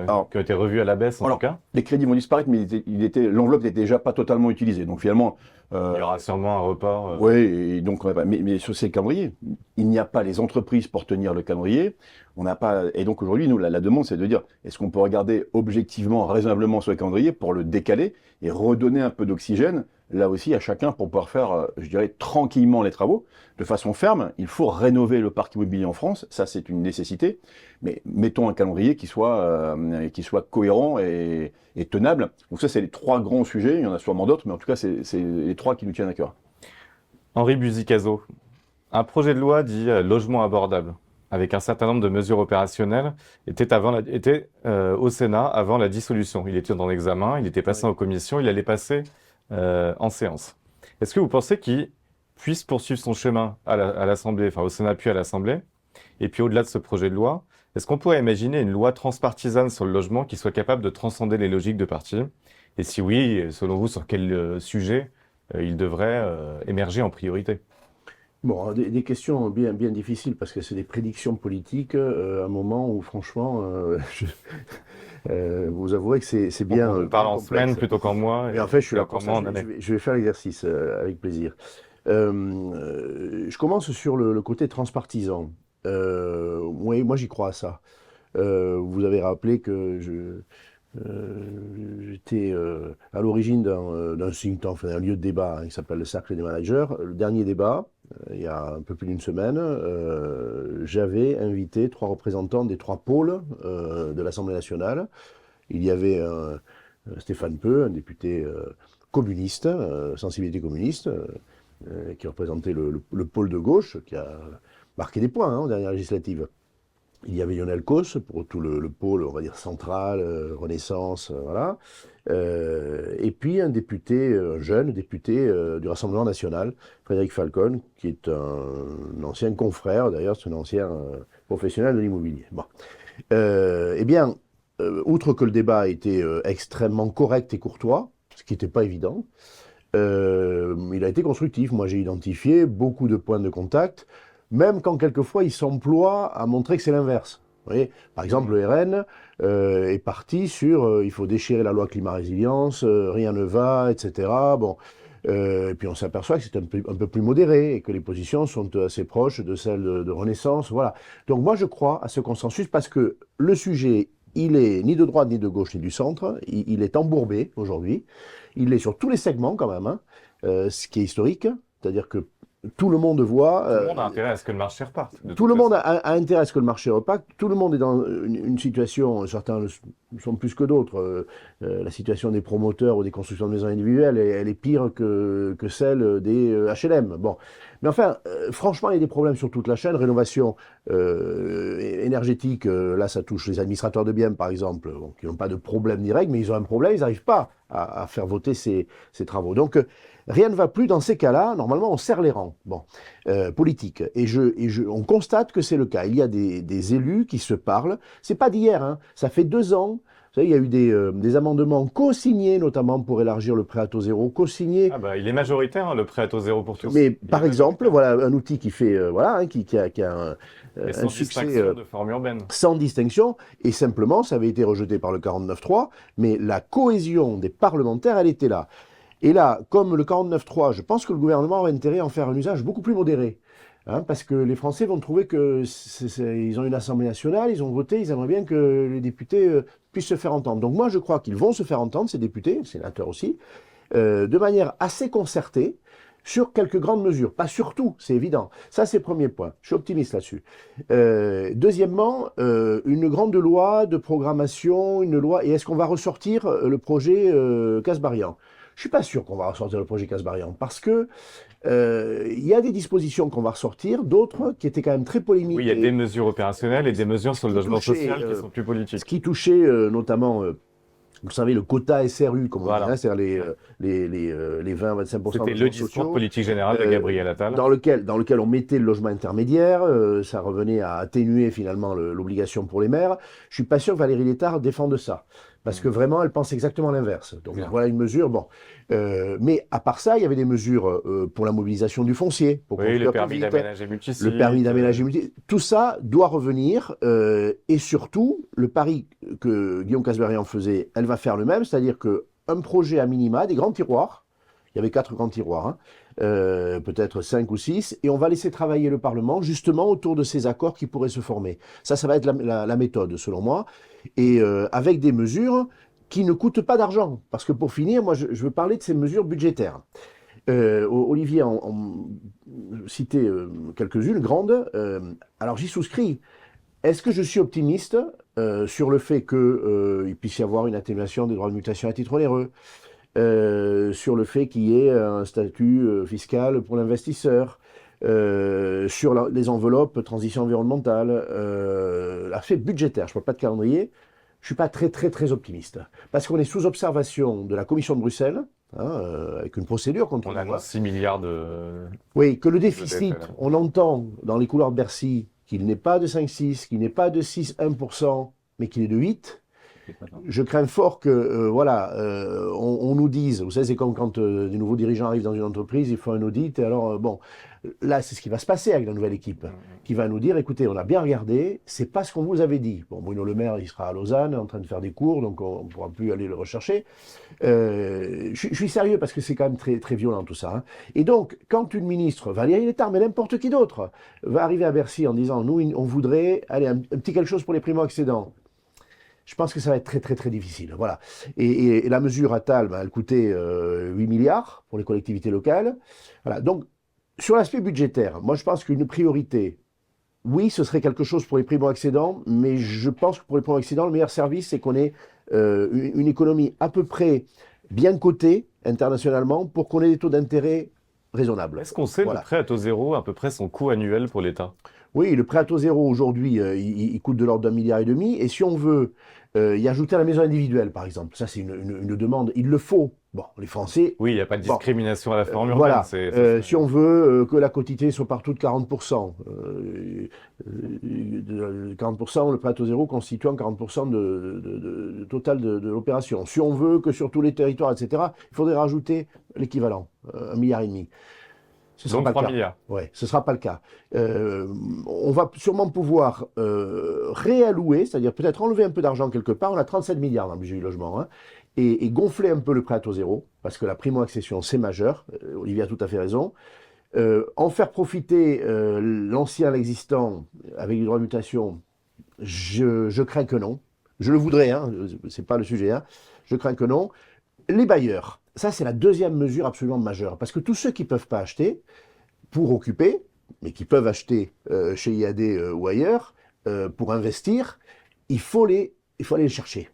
alors, qui ont été revus à la baisse en tout cas. Les crédits vont disparaître, mais l'enveloppe n'était déjà pas totalement utilisée. Donc finalement... il y aura sûrement un report. Oui, et donc mais sur ces calendriers, il n'y a pas les entreprises pour tenir le calendrier. On n'a pas, et donc aujourd'hui, nous, la demande, c'est de dire, est-ce qu'on peut regarder objectivement, raisonnablement ce calendrier pour le décaler et redonner un peu d'oxygène, là aussi, à chacun pour pouvoir faire, je dirais, tranquillement les travaux. De façon ferme, il faut rénover le parc immobilier en France, ça c'est une nécessité, mais mettons un calendrier qui soit cohérent et tenable. Donc ça, c'est les 3 grands sujets, il y en a sûrement d'autres, mais en tout cas, c'est les 3 qui nous tiennent à cœur. Henri Buzicazo, un projet de loi dit logement abordable, avec un certain nombre de mesures opérationnelles, était au Sénat avant la dissolution. Il était en examen, il était passé en commission, il allait passer en séance. Est-ce que vous pensez qu'il puisse poursuivre son chemin à l'Assemblée, enfin au Sénat puis à l'Assemblée. Et puis au-delà de ce projet de loi, est-ce qu'on pourrait imaginer une loi transpartisane sur le logement qui soit capable de transcender les logiques de parti? Et si oui, selon vous, sur quel sujet il devrait émerger en priorité? Bon, des questions bien difficiles parce que c'est des prédictions politiques à un moment où franchement, vous avouerez que c'est bien. On parle en complexe. semaine plutôt qu'en mois. Mais en fait, je suis là pour encore moins ça. en année. Je vais faire l'exercice avec plaisir. Je commence sur le côté transpartisan. Oui, moi j'y crois à ça. Vous avez rappelé que j'étais à l'origine d'un think tank, enfin, un lieu de débat qui s'appelle le Cercle des Managers. Le dernier débat, il y a un peu plus d'une semaine, j'avais invité 3 représentants des 3 pôles de l'Assemblée nationale. Il y avait Stéphane Peu, un député communiste, sensibilité communiste, qui représentait le pôle de gauche, qui a marqué des points aux dernières législatives. Il y avait Lionel Causse pour tout le pôle, on va dire, central, Renaissance, voilà. Et puis un député, un jeune député du Rassemblement national, Frédéric Falcon, qui est un ancien confrère, d'ailleurs, c'est un ancien professionnel de l'immobilier. Bon. Eh bien, outre que le débat a été extrêmement correct et courtois, ce qui n'était pas évident, il a été constructif. Moi, j'ai identifié beaucoup de points de contact, même quand quelquefois il s'emploie à montrer que c'est l'inverse. Vous voyez, par exemple, le RN est parti sur il faut déchirer la loi climat-résilience, rien ne va, etc. Bon. Et puis on s'aperçoit que c'est un peu plus modéré et que les positions sont assez proches de celles de Renaissance. Voilà. Donc moi, je crois à ce consensus parce que le sujet, il est ni de droite, ni de gauche, ni du centre. Il est embourbé aujourd'hui. Il est sur tous les segments quand même, hein, ce qui est historique. C'est-à-dire que tout le monde voit. Tout le monde a intérêt à ce que le marché reparte. Tout le monde a intérêt à ce que le marché reparte. Tout le monde est dans une situation, certains sont plus que d'autres. La situation des promoteurs ou des constructions de maisons individuelles, elle est pire que celle des HLM. Bon. Mais enfin, franchement, il y a des problèmes sur toute la chaîne. Rénovation énergétique, là, ça touche les administrateurs de biens, par exemple, qui n'ont pas de problème direct, mais ils ont un problème, ils n'arrivent pas à faire voter ces travaux. Donc, rien ne va plus dans ces cas-là. Normalement, on serre les rangs, politiques. Et on constate que c'est le cas. Il y a des élus qui se parlent. C'est pas d'hier, hein. Ça fait 2 ans. Vous savez, il y a eu des amendements co-signés, notamment pour élargir le prêt à taux zéro, co-signés. Ah bah, il est majoritaire, hein, le prêt à taux zéro pour tous. Mais par exemple, voilà un outil qui fait, qui a Et un sans succès distinction de forme urbaine. sans distinction, et simplement, ça avait été rejeté par le 49.3, mais la cohésion des parlementaires, elle était là. Et là, comme le 49.3, je pense que le gouvernement a intérêt à en faire un usage beaucoup plus modéré. Hein, parce que les Français vont trouver qu'ils ont une Assemblée nationale, ils ont voté, ils aimeraient bien que les députés puissent se faire entendre. Donc moi, je crois qu'ils vont se faire entendre, ces députés, sénateurs aussi, de manière assez concertée, sur quelques grandes mesures. Pas sur tout, c'est évident. Ça, c'est le premier point. Je suis optimiste là-dessus. Deuxièmement, une grande loi de programmation, une loi... Et est-ce qu'on va ressortir le projet Kasbarian ? Je ne suis pas sûr qu'on va ressortir le projet Kasbarian, parce que il y a des dispositions qu'on va ressortir, d'autres qui étaient quand même très polémiques. Oui, il y a des mesures opérationnelles et des mesures sur le logement social qui sont plus politiques. Ce qui touchait notamment... vous savez, le quota SRU, comme on Voilà. dit, hein, c'est-à-dire les 20-25% C'était le discours politique général de Gabriel Attal. dans lequel on mettait le logement intermédiaire, ça revenait à atténuer finalement l'obligation pour les maires. Je suis pas sûr que Valérie Létard défende ça, parce que vraiment, elle pense exactement l'inverse. Donc Bien. voilà une mesure, bon. Mais à part ça, il y avait des mesures pour la mobilisation du foncier. Pour Oui, construire le plus permis vite. d'aménager multisite. Le permis d'aménager multi, tout ça doit revenir et surtout le pari que Guillaume Kasbarian faisait, elle va faire le même, c'est-à-dire que un projet à minima, des grands tiroirs, il y avait 4 grands tiroirs, hein, peut-être 5 ou 6, et on va laisser travailler le Parlement justement autour de ces accords qui pourraient se former. Ça va être la méthode selon moi, et avec des mesures qui ne coûtent pas d'argent, parce que pour finir, moi je veux parler de ces mesures budgétaires. Olivier en citait quelques-unes grandes. Alors j'y souscris. Est-ce que je suis optimiste sur le fait qu'il puisse y avoir une atténuation des droits de mutation à titre onéreux, sur le fait qu'il y ait un statut fiscal pour l'investisseur, sur les enveloppes transition environnementale, l'aspect budgétaire, je ne parle pas de calendrier, je ne suis pas très optimiste. Parce qu'on est sous observation de la Commission de Bruxelles, avec une procédure contre On nous. annonce 6 milliards de... Oui, que le déficit, DPL. on entend dans les couloirs de Bercy qu'il n'est pas de 5,6, qu'il n'est pas de 6,1%, mais qu'il est de 8. Je crains fort que, on nous dise, vous savez, c'est comme quand des nouveaux dirigeants arrivent dans une entreprise, ils font un audit, et alors, là, c'est ce qui va se passer avec la nouvelle équipe, qui va nous dire, écoutez, on a bien regardé, c'est pas ce qu'on vous avait dit. Bon, Bruno Le Maire, il sera à Lausanne, en train de faire des cours, donc on ne pourra plus aller le rechercher. Je suis sérieux, parce que c'est quand même très, très violent, tout ça. Hein. Et donc, quand une ministre, Valérie Létard, mais n'importe qui d'autre, va arriver à Bercy en disant, nous, on voudrait, allez, un petit quelque chose pour les primo-accédants, je pense que ça va être très, très, très difficile. Voilà. Et la mesure Attal, elle coûtait 8 milliards pour les collectivités locales. Voilà. Donc, sur l'aspect budgétaire, moi, je pense qu'une priorité, oui, ce serait quelque chose pour les primo-accédants, mais je pense que pour les primo-accédants, le meilleur service, c'est qu'on ait une économie à peu près bien cotée internationalement pour qu'on ait des taux d'intérêt raisonnables. Est-ce qu'on sait Voilà. le prêt à taux zéro, à peu près son coût annuel pour l'État? Oui, le prêt à taux zéro aujourd'hui, il coûte de l'ordre d'1,5 milliard. Et si on veut y ajouter à la maison individuelle, par exemple, ça c'est une demande, il le faut. Bon, les Français. Oui, il n'y a pas de discrimination à la forme urbaine. Voilà. c'est- Si on veut que la quotité soit partout de 40%, 40%, le prêt à taux zéro constituant 40% de total de l'opération. Si on veut que sur tous les territoires, etc., il faudrait rajouter l'équivalent, 1,5 milliard. Ce sera Donc pas 3 le cas. milliards. Ouais, ce ne sera pas le cas. On va sûrement pouvoir réallouer, c'est-à-dire peut-être enlever un peu d'argent quelque part. On a 37 milliards dans le budget du logement, hein, et gonfler un peu le prêt à taux zéro, parce que la primo-accession, c'est majeur. Olivier a tout à fait raison. En faire profiter l'ancien, l'existant, avec les droits de mutation, je crains que non. Je le voudrais, hein, c'est pas le sujet. Hein. Je crains que non. Les bailleurs, ça c'est la deuxième mesure absolument majeure, parce que tous ceux qui ne peuvent pas acheter pour occuper, mais qui peuvent acheter chez IAD ou ailleurs, pour investir, il faut aller les chercher.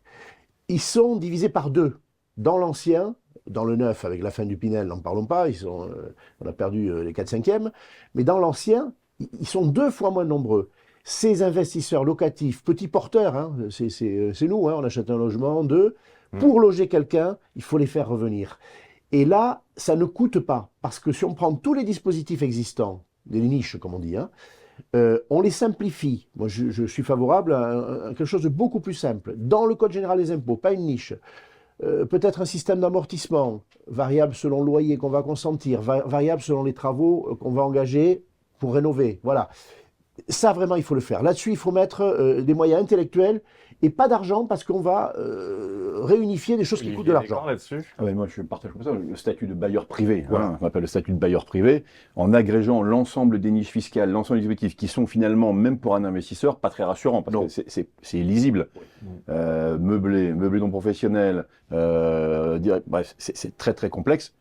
Ils sont divisés par deux. Dans l'ancien, dans le neuf, avec la fin du Pinel, n'en parlons pas, on a perdu les 4/5e, mais dans l'ancien, ils sont 2 fois moins nombreux. Ces investisseurs locatifs, petits porteurs, hein, c'est nous, hein, on achète un logement, 2, pour loger quelqu'un, il faut les faire revenir. Et là, ça ne coûte pas, parce que si on prend tous les dispositifs existants, des niches comme on dit, hein, on les simplifie. Moi, je suis favorable à quelque chose de beaucoup plus simple. Dans le Code général des impôts, pas une niche. Peut-être un système d'amortissement, variable selon le loyer qu'on va consentir, variable selon les travaux qu'on va engager pour rénover. Voilà. Ça, vraiment, il faut le faire. Là-dessus, il faut mettre des moyens intellectuels et pas d'argent parce qu'on va réunifier des choses qui coûtent de Olivier l'argent. Descamps, là-dessus. Ah ouais, moi, je partage comme ça le statut de bailleur privé. Voilà. Hein, on appelle le statut de bailleur privé, en agrégeant l'ensemble des niches fiscales, l'ensemble des dispositifs qui sont finalement, même pour un investisseur, pas très rassurants, parce Non. que c'est illisible. Meublé non professionnel, bref, c'est très très complexe.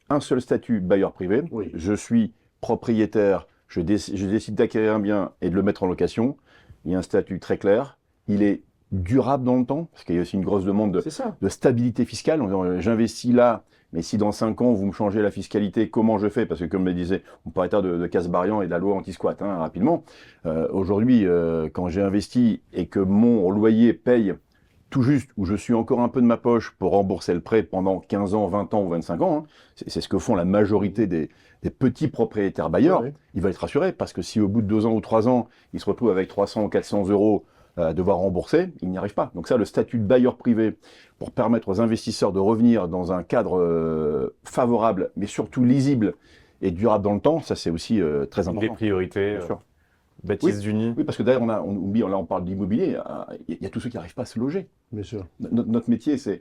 Un seul statut bailleur privé, Oui. je suis propriétaire, je décide d'acquérir un bien et de le mettre en location. Il y a un statut très clair, il est durable dans le temps, parce qu'il y a aussi une grosse demande C'est ça. de stabilité fiscale, en disant j'investis là, mais si dans 5 ans vous me changez la fiscalité, comment je fais? Parce que comme me disait, on parlait de Casbarian et de la loi anti-squat, hein, rapidement. Aujourd'hui, quand j'ai investi et que mon loyer paye tout juste, où je suis encore un peu de ma poche pour rembourser le prêt pendant 15 ans, 20 ans ou 25 ans, hein, c'est ce que font la majorité des petits propriétaires bailleurs, Ouais. il va être rassuré, parce que si au bout de 2 ans ou 3 ans, il se retrouve avec 300 ou 400 euros à devoir rembourser, il n'y arrive pas. Donc ça, le statut de bailleur privé, pour permettre aux investisseurs de revenir dans un cadre favorable, mais surtout lisible et durable dans le temps, ça c'est aussi très Des important. priorités. Bien sûr. Baptiste Duny. Oui, parce que d'ailleurs, on oublie, là on parle d'immobilier, il y a tous ceux qui n'arrivent pas à se loger. Bien sûr. Notre métier, c'est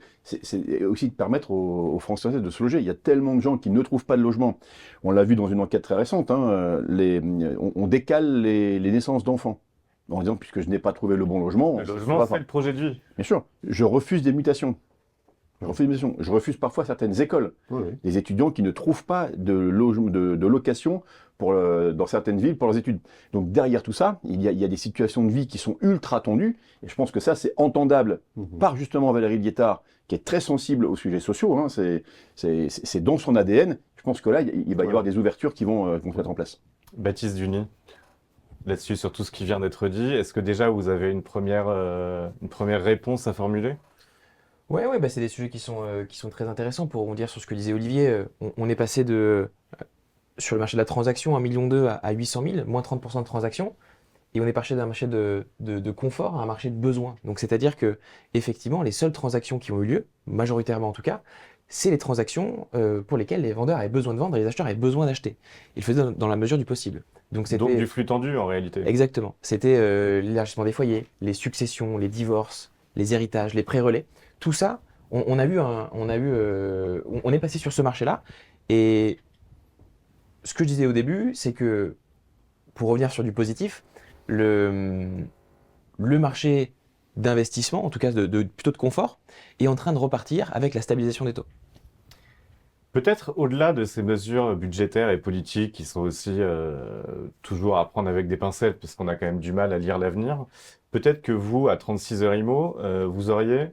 aussi de permettre aux Français de se loger. Il y a tellement de gens qui ne trouvent pas de logement. On l'a vu dans une enquête très récente, hein, on décale les naissances d'enfants. En disant, puisque je n'ai pas trouvé le bon logement... Le je logement, peux c'est pas le projet de vie. Bien sûr, je refuse des mutations. Je refuse parfois certaines écoles. Oui, oui. Les étudiants qui ne trouvent pas de location dans certaines villes pour leurs études. Donc derrière tout ça, il y a des situations de vie qui sont ultra tendues, et je pense que ça c'est entendable par justement Valérie Létard, qui est très sensible aux sujets sociaux, hein, c'est dans son ADN. Je pense que là, il va y avoir des ouvertures qui vont se mettre en place. Baptiste Duny, là-dessus, sur tout ce qui vient d'être dit, est-ce que déjà vous avez une première réponse à formuler? Ouais, bah, c'est des sujets qui sont très intéressants pour rebondir sur ce que disait Olivier. On est passé sur le marché de la transaction, 1,2 million à 800 000, moins 30% de transactions. Et on est passé d'un marché de confort à un marché de besoin. Donc, c'est-à-dire que, effectivement, les seules transactions qui ont eu lieu, majoritairement en tout cas, c'est les transactions pour lesquelles les vendeurs avaient besoin de vendre et les acheteurs avaient besoin d'acheter. Ils le faisaient dans la mesure du possible. Donc, Donc c'était du flux tendu en réalité. exactement. C'était l'élargissement des foyers, les successions, les divorces, les héritages, les pré-relais. Tout ça, on est passé sur ce marché-là. Et ce que je disais au début, c'est que, pour revenir sur du positif, le marché d'investissement, en tout cas plutôt de confort, est en train de repartir avec la stabilisation des taux. Peut-être au-delà de ces mesures budgétaires et politiques qui sont aussi toujours à prendre avec des pincettes, parce qu'on a quand même du mal à lire l'avenir, peut-être que vous, à 36 heures IMO, vous auriez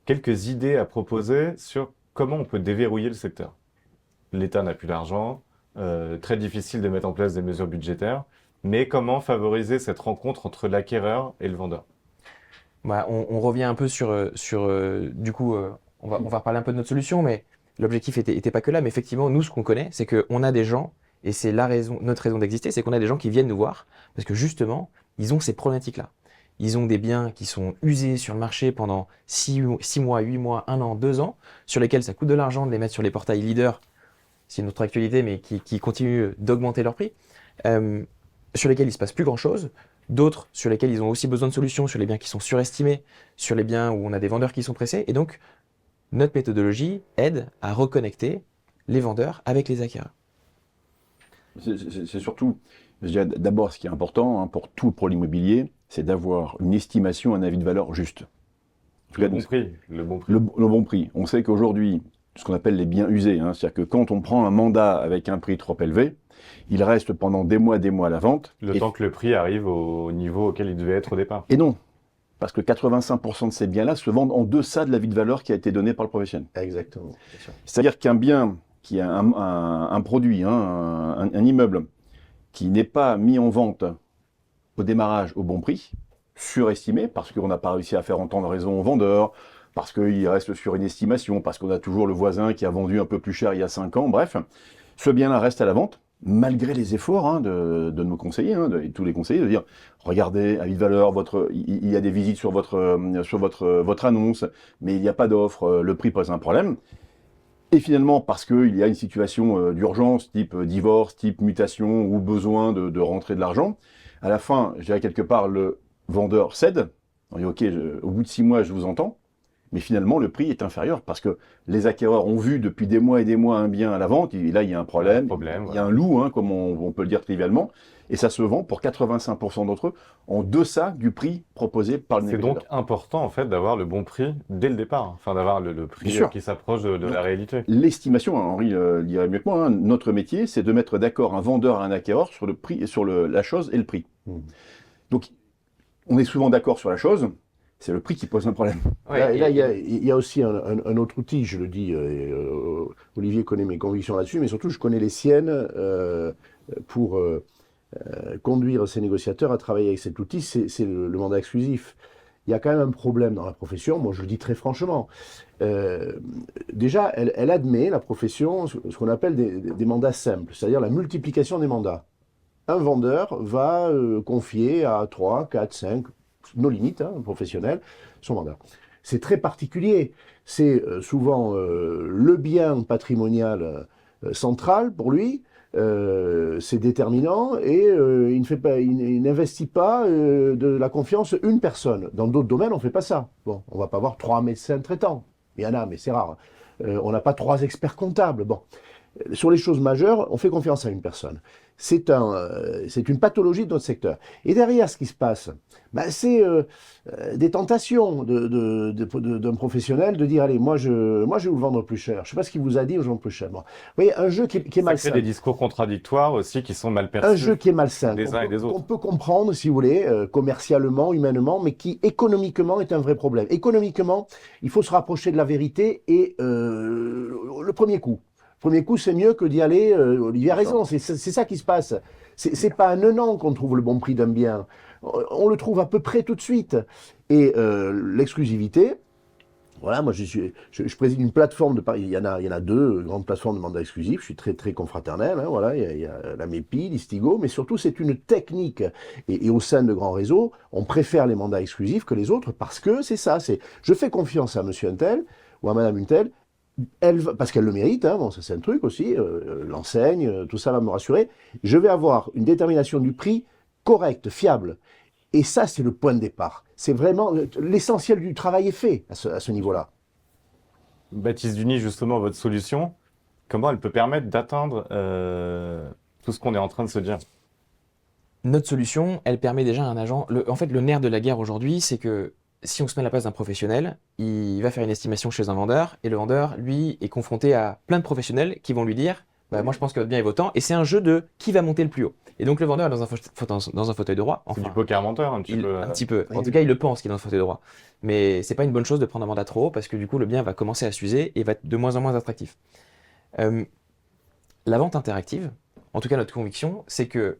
quelques idées à proposer sur comment on peut déverrouiller le secteur. L'État n'a plus d'argent, très difficile de mettre en place des mesures budgétaires, mais comment favoriser cette rencontre entre l'acquéreur et le vendeur? Voilà, on revient un peu du coup, on va reparler un peu de notre solution, mais l'objectif était pas que là. Mais effectivement, nous, ce qu'on connaît, c'est qu'on a des gens, et c'est notre raison d'exister, c'est qu'on a des gens qui viennent nous voir, parce que justement, ils ont ces problématiques-là. Ils ont des biens qui sont usés sur le marché pendant 6 mois, 8 mois, 1 an, 2 ans, sur lesquels ça coûte de l'argent de les mettre sur les portails leaders, c'est notre actualité, mais qui continuent d'augmenter leur prix, sur lesquels il ne se passe plus grand-chose. D'autres sur lesquels ils ont aussi besoin de solutions, sur les biens qui sont surestimés, sur les biens où on a des vendeurs qui sont pressés. Et donc, notre méthodologie aide à reconnecter les vendeurs avec les acquéreurs. C'est surtout, je dirais d'abord, ce qui est important pour l'immobilier, c'est d'avoir une estimation, un avis de valeur juste. Le bon prix, le bon prix. Le bon prix. On sait qu'aujourd'hui, ce qu'on appelle les biens usés, c'est-à-dire que quand on prend un mandat avec un prix trop élevé, il reste pendant des mois à la vente. Le temps que le prix arrive au niveau auquel il devait être au départ. Et non, parce que 85% de ces biens-là se vendent en deçà de l'avis de valeur qui a été donné par le professionnel. Exactement. C'est-à-dire qu'un bien, qui a un produit, un immeuble, qui n'est pas mis en vente au démarrage au bon prix, surestimé, parce qu'on n'a pas réussi à faire entendre raison au vendeur, parce qu'il reste sur une estimation, parce qu'on a toujours le voisin qui a vendu un peu plus cher il y a 5 ans, bref, ce bien-là reste à la vente, malgré les efforts de nos conseillers, de tous les conseillers, de dire regardez, avis de valeur, il y a des visites sur votre annonce, mais il n'y a pas d'offre, le prix pose un problème. Et finalement, parce qu'il y a une situation d'urgence, type divorce, type mutation ou besoin de rentrer de l'argent, à la fin, je dirais quelque part, le vendeur cède. On dit ok, au bout de 6 mois, je vous entends. Mais finalement, le prix est inférieur parce que les acquéreurs ont vu depuis des mois et des mois un bien à la vente. Et là, il y a un problème. Il y a un loup, comme on peut le dire trivialement. Et ça se vend pour 85% d'entre eux en deçà du prix proposé par le négociateur. C'est donc important, en fait, d'avoir le bon prix dès le départ. Enfin, d'avoir le prix qui s'approche de la réalité. L'estimation, Henri le dirait mieux que moi, notre métier, c'est de mettre d'accord un vendeur et un acquéreur sur le prix, sur la chose et le prix. Donc, on est souvent d'accord sur la chose. C'est le prix qui pose un problème. Ouais, là, il y a aussi un autre outil, je le dis, Olivier connaît mes convictions là-dessus, mais surtout je connais les siennes pour conduire ces négociateurs à travailler avec cet outil, c'est le mandat exclusif. Il y a quand même un problème dans la profession, moi je le dis très franchement. Déjà, elle admet, la profession, ce qu'on appelle des mandats simples, c'est-à-dire la multiplication des mandats. Un vendeur va confier à 3, 4, 5, nos limites, professionnelles, son mandat. C'est très particulier. C'est souvent le bien patrimonial central pour lui. C'est déterminant et il n'investit pas de la confiance une personne. Dans d'autres domaines, on ne fait pas ça. Bon, on ne va pas avoir 3 médecins traitants. Il y en a, mais c'est rare. On n'a pas 3 experts comptables. Bon. Sur les choses majeures, on fait confiance à une personne. C'est une pathologie de notre secteur. Et derrière, ce qui se passe, c'est des tentations d'un professionnel de dire allez, moi je vais vous le vendre plus cher. Je ne sais pas ce qu'il vous a dit, je vais vous le vendre plus cher. Bon. Vous voyez, un jeu qui est malsain. Ça crée des discours contradictoires aussi qui sont mal perçus. Un jeu qui est malsain. Des uns et des autres. On peut comprendre, si vous voulez, commercialement, humainement, mais qui économiquement est un vrai problème. Économiquement, il faut se rapprocher de la vérité et le premier coup. Premier coup, c'est mieux que d'y aller. Olivier a raison, c'est ça qui se passe. C'est pas en un an qu'on trouve le bon prix d'un bien. On le trouve à peu près tout de suite. Et l'exclusivité, Voilà, moi je préside une plateforme de Paris. Il y en a deux grandes plateformes de mandat exclusif. Je suis très très confraternel. Hein, voilà, il y a la MEPI, l'Istigo, mais surtout c'est une technique. Et au sein de grands réseaux, on préfère les mandats exclusifs que les autres parce que c'est ça. C'est je fais confiance à Monsieur Untel ou à Madame Untel. Parce qu'elle le mérite, hein, bon, ça c'est un truc aussi, l'enseigne, tout ça va me rassurer. Je vais avoir une détermination du prix correcte, fiable. Et ça, c'est le point de départ. C'est vraiment l'essentiel du travail est fait à ce niveau-là. Baptiste Duny, justement, votre solution, comment elle peut permettre d'atteindre tout ce qu'on est en train de se dire? Notre solution, elle permet déjà à un agent... En fait, le nerf de la guerre aujourd'hui, c'est que si on se met à la place d'un professionnel, il va faire une estimation chez un vendeur, et le vendeur, lui, est confronté à plein de professionnels qui vont lui dire bah, moi je pense que votre bien est votant, et c'est un jeu de qui va monter le plus haut. Et donc le vendeur est dans un fauteuil de droit. C'est du poker menteur, un petit peu. Un petit peu. En tout cas, il le pense qu'il est dans un fauteuil de droit. Mais c'est pas une bonne chose de prendre un mandat trop haut, parce que du coup, le bien va commencer à s'user et va être de moins en moins attractif. La vente interactive, en tout cas notre conviction, c'est que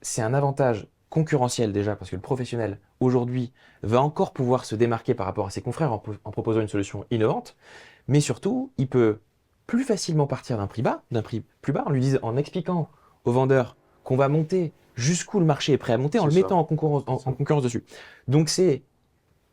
c'est un avantage concurrentiel déjà, parce que le professionnel, aujourd'hui, va encore pouvoir se démarquer par rapport à ses confrères en proposant une solution innovante, mais surtout, il peut plus facilement partir d'un prix plus bas, en expliquant au vendeur qu'on va monter jusqu'où le marché est prêt à monter, en le mettant en concurrence dessus. Donc c'est,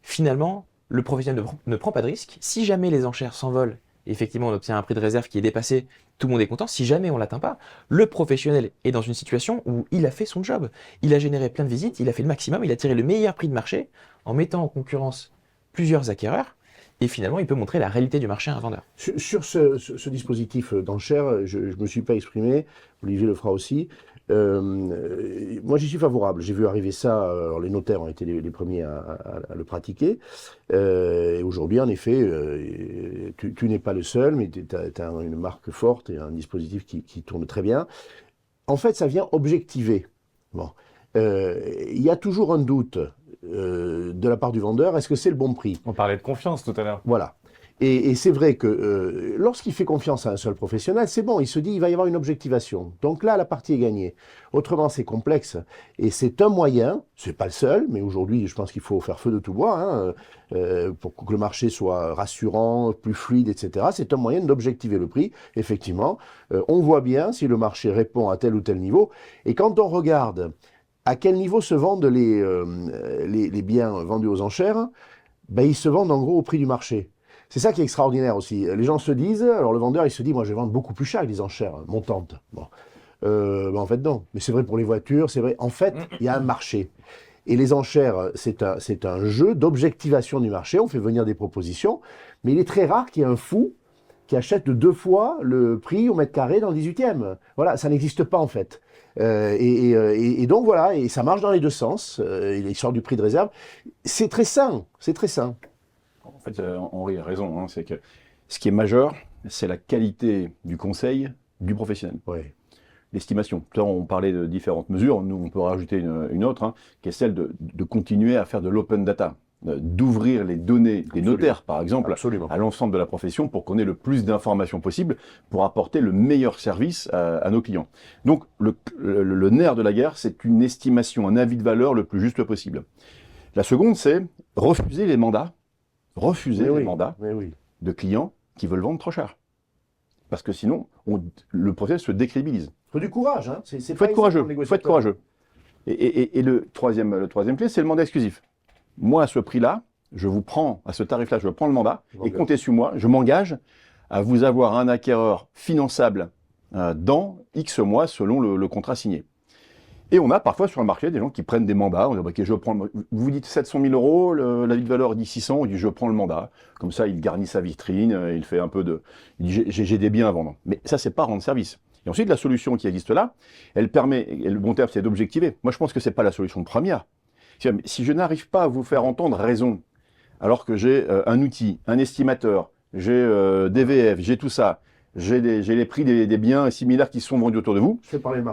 finalement, le professionnel ne prend pas de risque. Si jamais les enchères s'envolent, effectivement on obtient un prix de réserve qui est dépassé, tout le monde est content. Si jamais on ne l'atteint pas, le professionnel est dans une situation où il a fait son job. Il a généré plein de visites, il a fait le maximum, il a tiré le meilleur prix de marché en mettant en concurrence plusieurs acquéreurs. Et finalement, il peut montrer la réalité du marché à un vendeur. Sur ce dispositif d'enchères, je ne me suis pas exprimé, Olivier le fera aussi. Moi, j'y suis favorable. J'ai vu arriver ça, alors les notaires ont été les premiers à le pratiquer. Et aujourd'hui, en effet, tu n'es pas le seul, mais tu as une marque forte et un dispositif qui tourne très bien. En fait, ça vient objectiver. Bon. Il y a toujours un doute de la part du vendeur, est-ce que c'est le bon prix? On parlait de confiance tout à l'heure. Voilà. Et c'est vrai que lorsqu'il fait confiance à un seul professionnel, c'est bon, il se dit il va y avoir une objectivation. Donc là, la partie est gagnée. Autrement, c'est complexe. Et c'est un moyen, c'est pas le seul, mais aujourd'hui, je pense qu'il faut faire feu de tout bois, hein, pour que le marché soit rassurant, plus fluide, etc. C'est un moyen d'objectiver le prix. Effectivement, on voit bien si le marché répond à tel ou tel niveau. Et quand on regarde à quel niveau se vendent les biens vendus aux enchères, ben, ils se vendent en gros au prix du marché. C'est ça qui est extraordinaire aussi. Les gens se disent, alors le vendeur il se dit, moi je vais vendre beaucoup plus cher avec des enchères montantes. Bon. Ben, en fait non, mais c'est vrai pour les voitures, c'est vrai. En fait, il y a un marché. Et les enchères, c'est un jeu d'objectivation du marché, on fait venir des propositions, mais il est très rare qu'il y ait un fou qui achète 2 fois le prix au mètre carré dans le 18e. Voilà, ça n'existe pas en fait. Et donc voilà, et ça marche dans les deux sens, il sort du prix de réserve. C'est très sain, c'est très sain. En fait, Henri a raison, hein, c'est que ce qui est majeur, c'est la qualité du conseil du professionnel. Ouais. L'estimation. Tout à l'heure, on parlait de différentes mesures, nous on peut rajouter une autre, hein, qui est celle de continuer à faire de l'open data, d'ouvrir les données des notaires, par exemple, à l'ensemble de la profession pour qu'on ait le plus d'informations possible pour apporter le meilleur service à nos clients. Donc, le nerf de la guerre, c'est une estimation, un avis de valeur le plus juste possible. La seconde, c'est refuser les mandats, de clients qui veulent vendre trop cher. Parce que sinon, le process se décrédibilise. Il faut du courage, hein. Il faut être courageux. Et le troisième clé, c'est le mandat exclusif. Moi, à ce prix-là, je vous prends, à ce tarif-là, je prends le mandat, et comptez sur moi, je m'engage à vous avoir un acquéreur finançable dans X mois selon le contrat signé. Et on a parfois sur le marché des gens qui prennent des mandats, on dit ok, vous dites 700 000 euros, l'avis de valeur dit 600, on dit je prends le mandat. Comme ça, il garnit sa vitrine, il fait un peu il dit j'ai des biens à vendre. Mais ça, c'est pas rendre service. Et ensuite, la solution qui existe là, elle permet, et le bon terme, c'est d'objectiver. Moi, je pense que c'est pas la solution première. Si je n'arrive pas à vous faire entendre raison, alors que j'ai un outil, un estimateur, j'ai des VF, j'ai tout ça, j'ai les prix des biens similaires qui sont vendus autour de vous,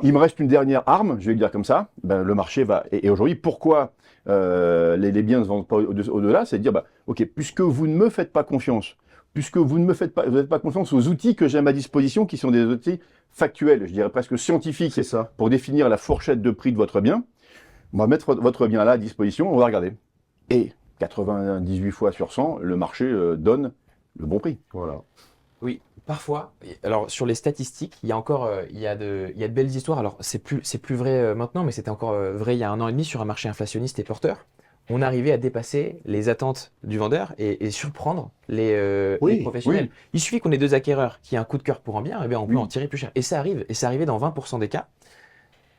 il me reste une dernière arme, je vais le dire comme ça, ben, le marché va... Et aujourd'hui, pourquoi les biens ne se vendent pas au-delà? C'est de dire, bah, ok, puisque vous ne me faites pas confiance, puisque vous ne faites pas confiance aux outils que j'ai à ma disposition, qui sont des outils factuels, je dirais presque scientifiques, pour définir la fourchette de prix de votre bien, on va mettre votre bien là à disposition, on va regarder. Et 98 fois sur 100, le marché donne le bon prix. Voilà. Oui, parfois. Alors sur les statistiques, il y a encore il y a de belles histoires. Alors c'est plus vrai maintenant, mais c'était encore vrai il y a 1 an et demi sur un marché inflationniste et porteur. On arrivait à dépasser les attentes du vendeur et surprendre les professionnels. oui. Il suffit qu'on ait 2 acquéreurs qui aient un coup de cœur pour un bien, et bien on peut Oui. en tirer plus cher. Et ça arrive, et c'est arrivé dans 20% des cas.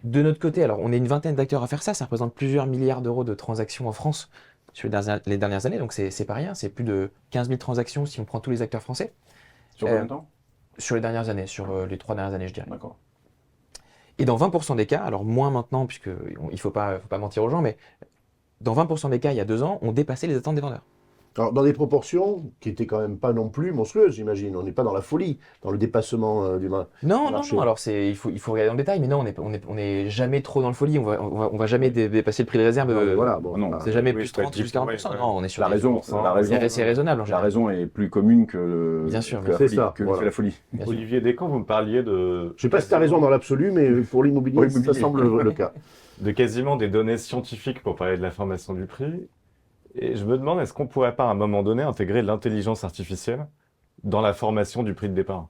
De notre côté, alors on est une vingtaine d'acteurs à faire ça représente plusieurs milliards d'euros de transactions en France sur les dernières années, donc c'est pas rien, c'est plus de 15 000 transactions si on prend tous les acteurs français. Sur combien de temps? Sur les dernières années, sur les 3 dernières années, je dirais. D'accord. Et dans 20% des cas, alors moins maintenant, puisque il faut pas mentir aux gens, mais dans 20% des cas, il y a 2 ans, on dépassait les attentes des vendeurs. Alors, dans des proportions qui étaient quand même pas non plus monstrueuses, j'imagine. On n'est pas dans la folie, dans le dépassement du Non, marché. alors il faut regarder dans le détail, mais non, on est jamais trop dans le folie, on va jamais dépasser le prix de réserve. Voilà, bon, non, voilà. C'est jamais Oui, plus c'est 30, plus 40%. ouais. Non, on est sur La des- raison, c'est raisonnable en la général. raison est plus commune que, Bien sûr, que la c'est folie. ça, que voilà. la folie. Bien sûr. Olivier Descamps, vous me parliez de... Je sais pas si tu as raison dans l'absolu, mais pour l'immobilier, Pour ça l'immobilier. semble le cas. de quasiment des données scientifiques pour parler de la formation du prix. Et je me demande, est-ce qu'on pourrait pas à un moment donné intégrer l'intelligence artificielle dans la formation du prix de départ?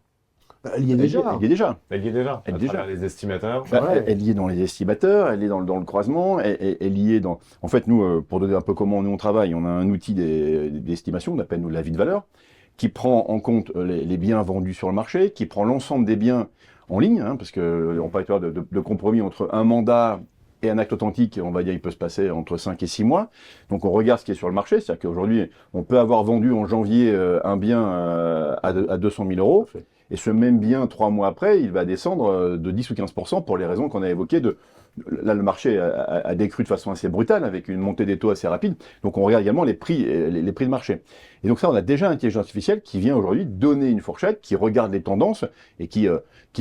Il y a déjà. Il y est déjà. Elle y est déjà, Elle à y est déjà. travers les estimateurs. Bah, Ouais. elle y est dans les estimateurs, elle est dans le croisement, elle y est dans... En fait, nous, pour donner un peu comment nous on travaille, on a un outil d'estimation, on appelle nous la vie de valeur, qui prend en compte les biens vendus sur le marché, qui prend l'ensemble des biens en ligne, hein, parce qu'on peut avoir de compromis entre un mandat et un acte authentique, on va dire, il peut se passer entre 5 et 6 mois. Donc on regarde ce qui est sur le marché, c'est-à-dire qu'aujourd'hui, on peut avoir vendu en janvier un bien à 200 000 euros. Parfait. Et ce même bien, 3 mois après, il va descendre de 10 ou 15% pour les raisons qu'on a évoquées. Là, le marché a décru de façon assez brutale, avec une montée des taux assez rapide. Donc, on regarde également les prix de marché. Et donc ça, on a déjà l'intelligence artificielle qui vient aujourd'hui donner une fourchette, qui regarde les tendances et qui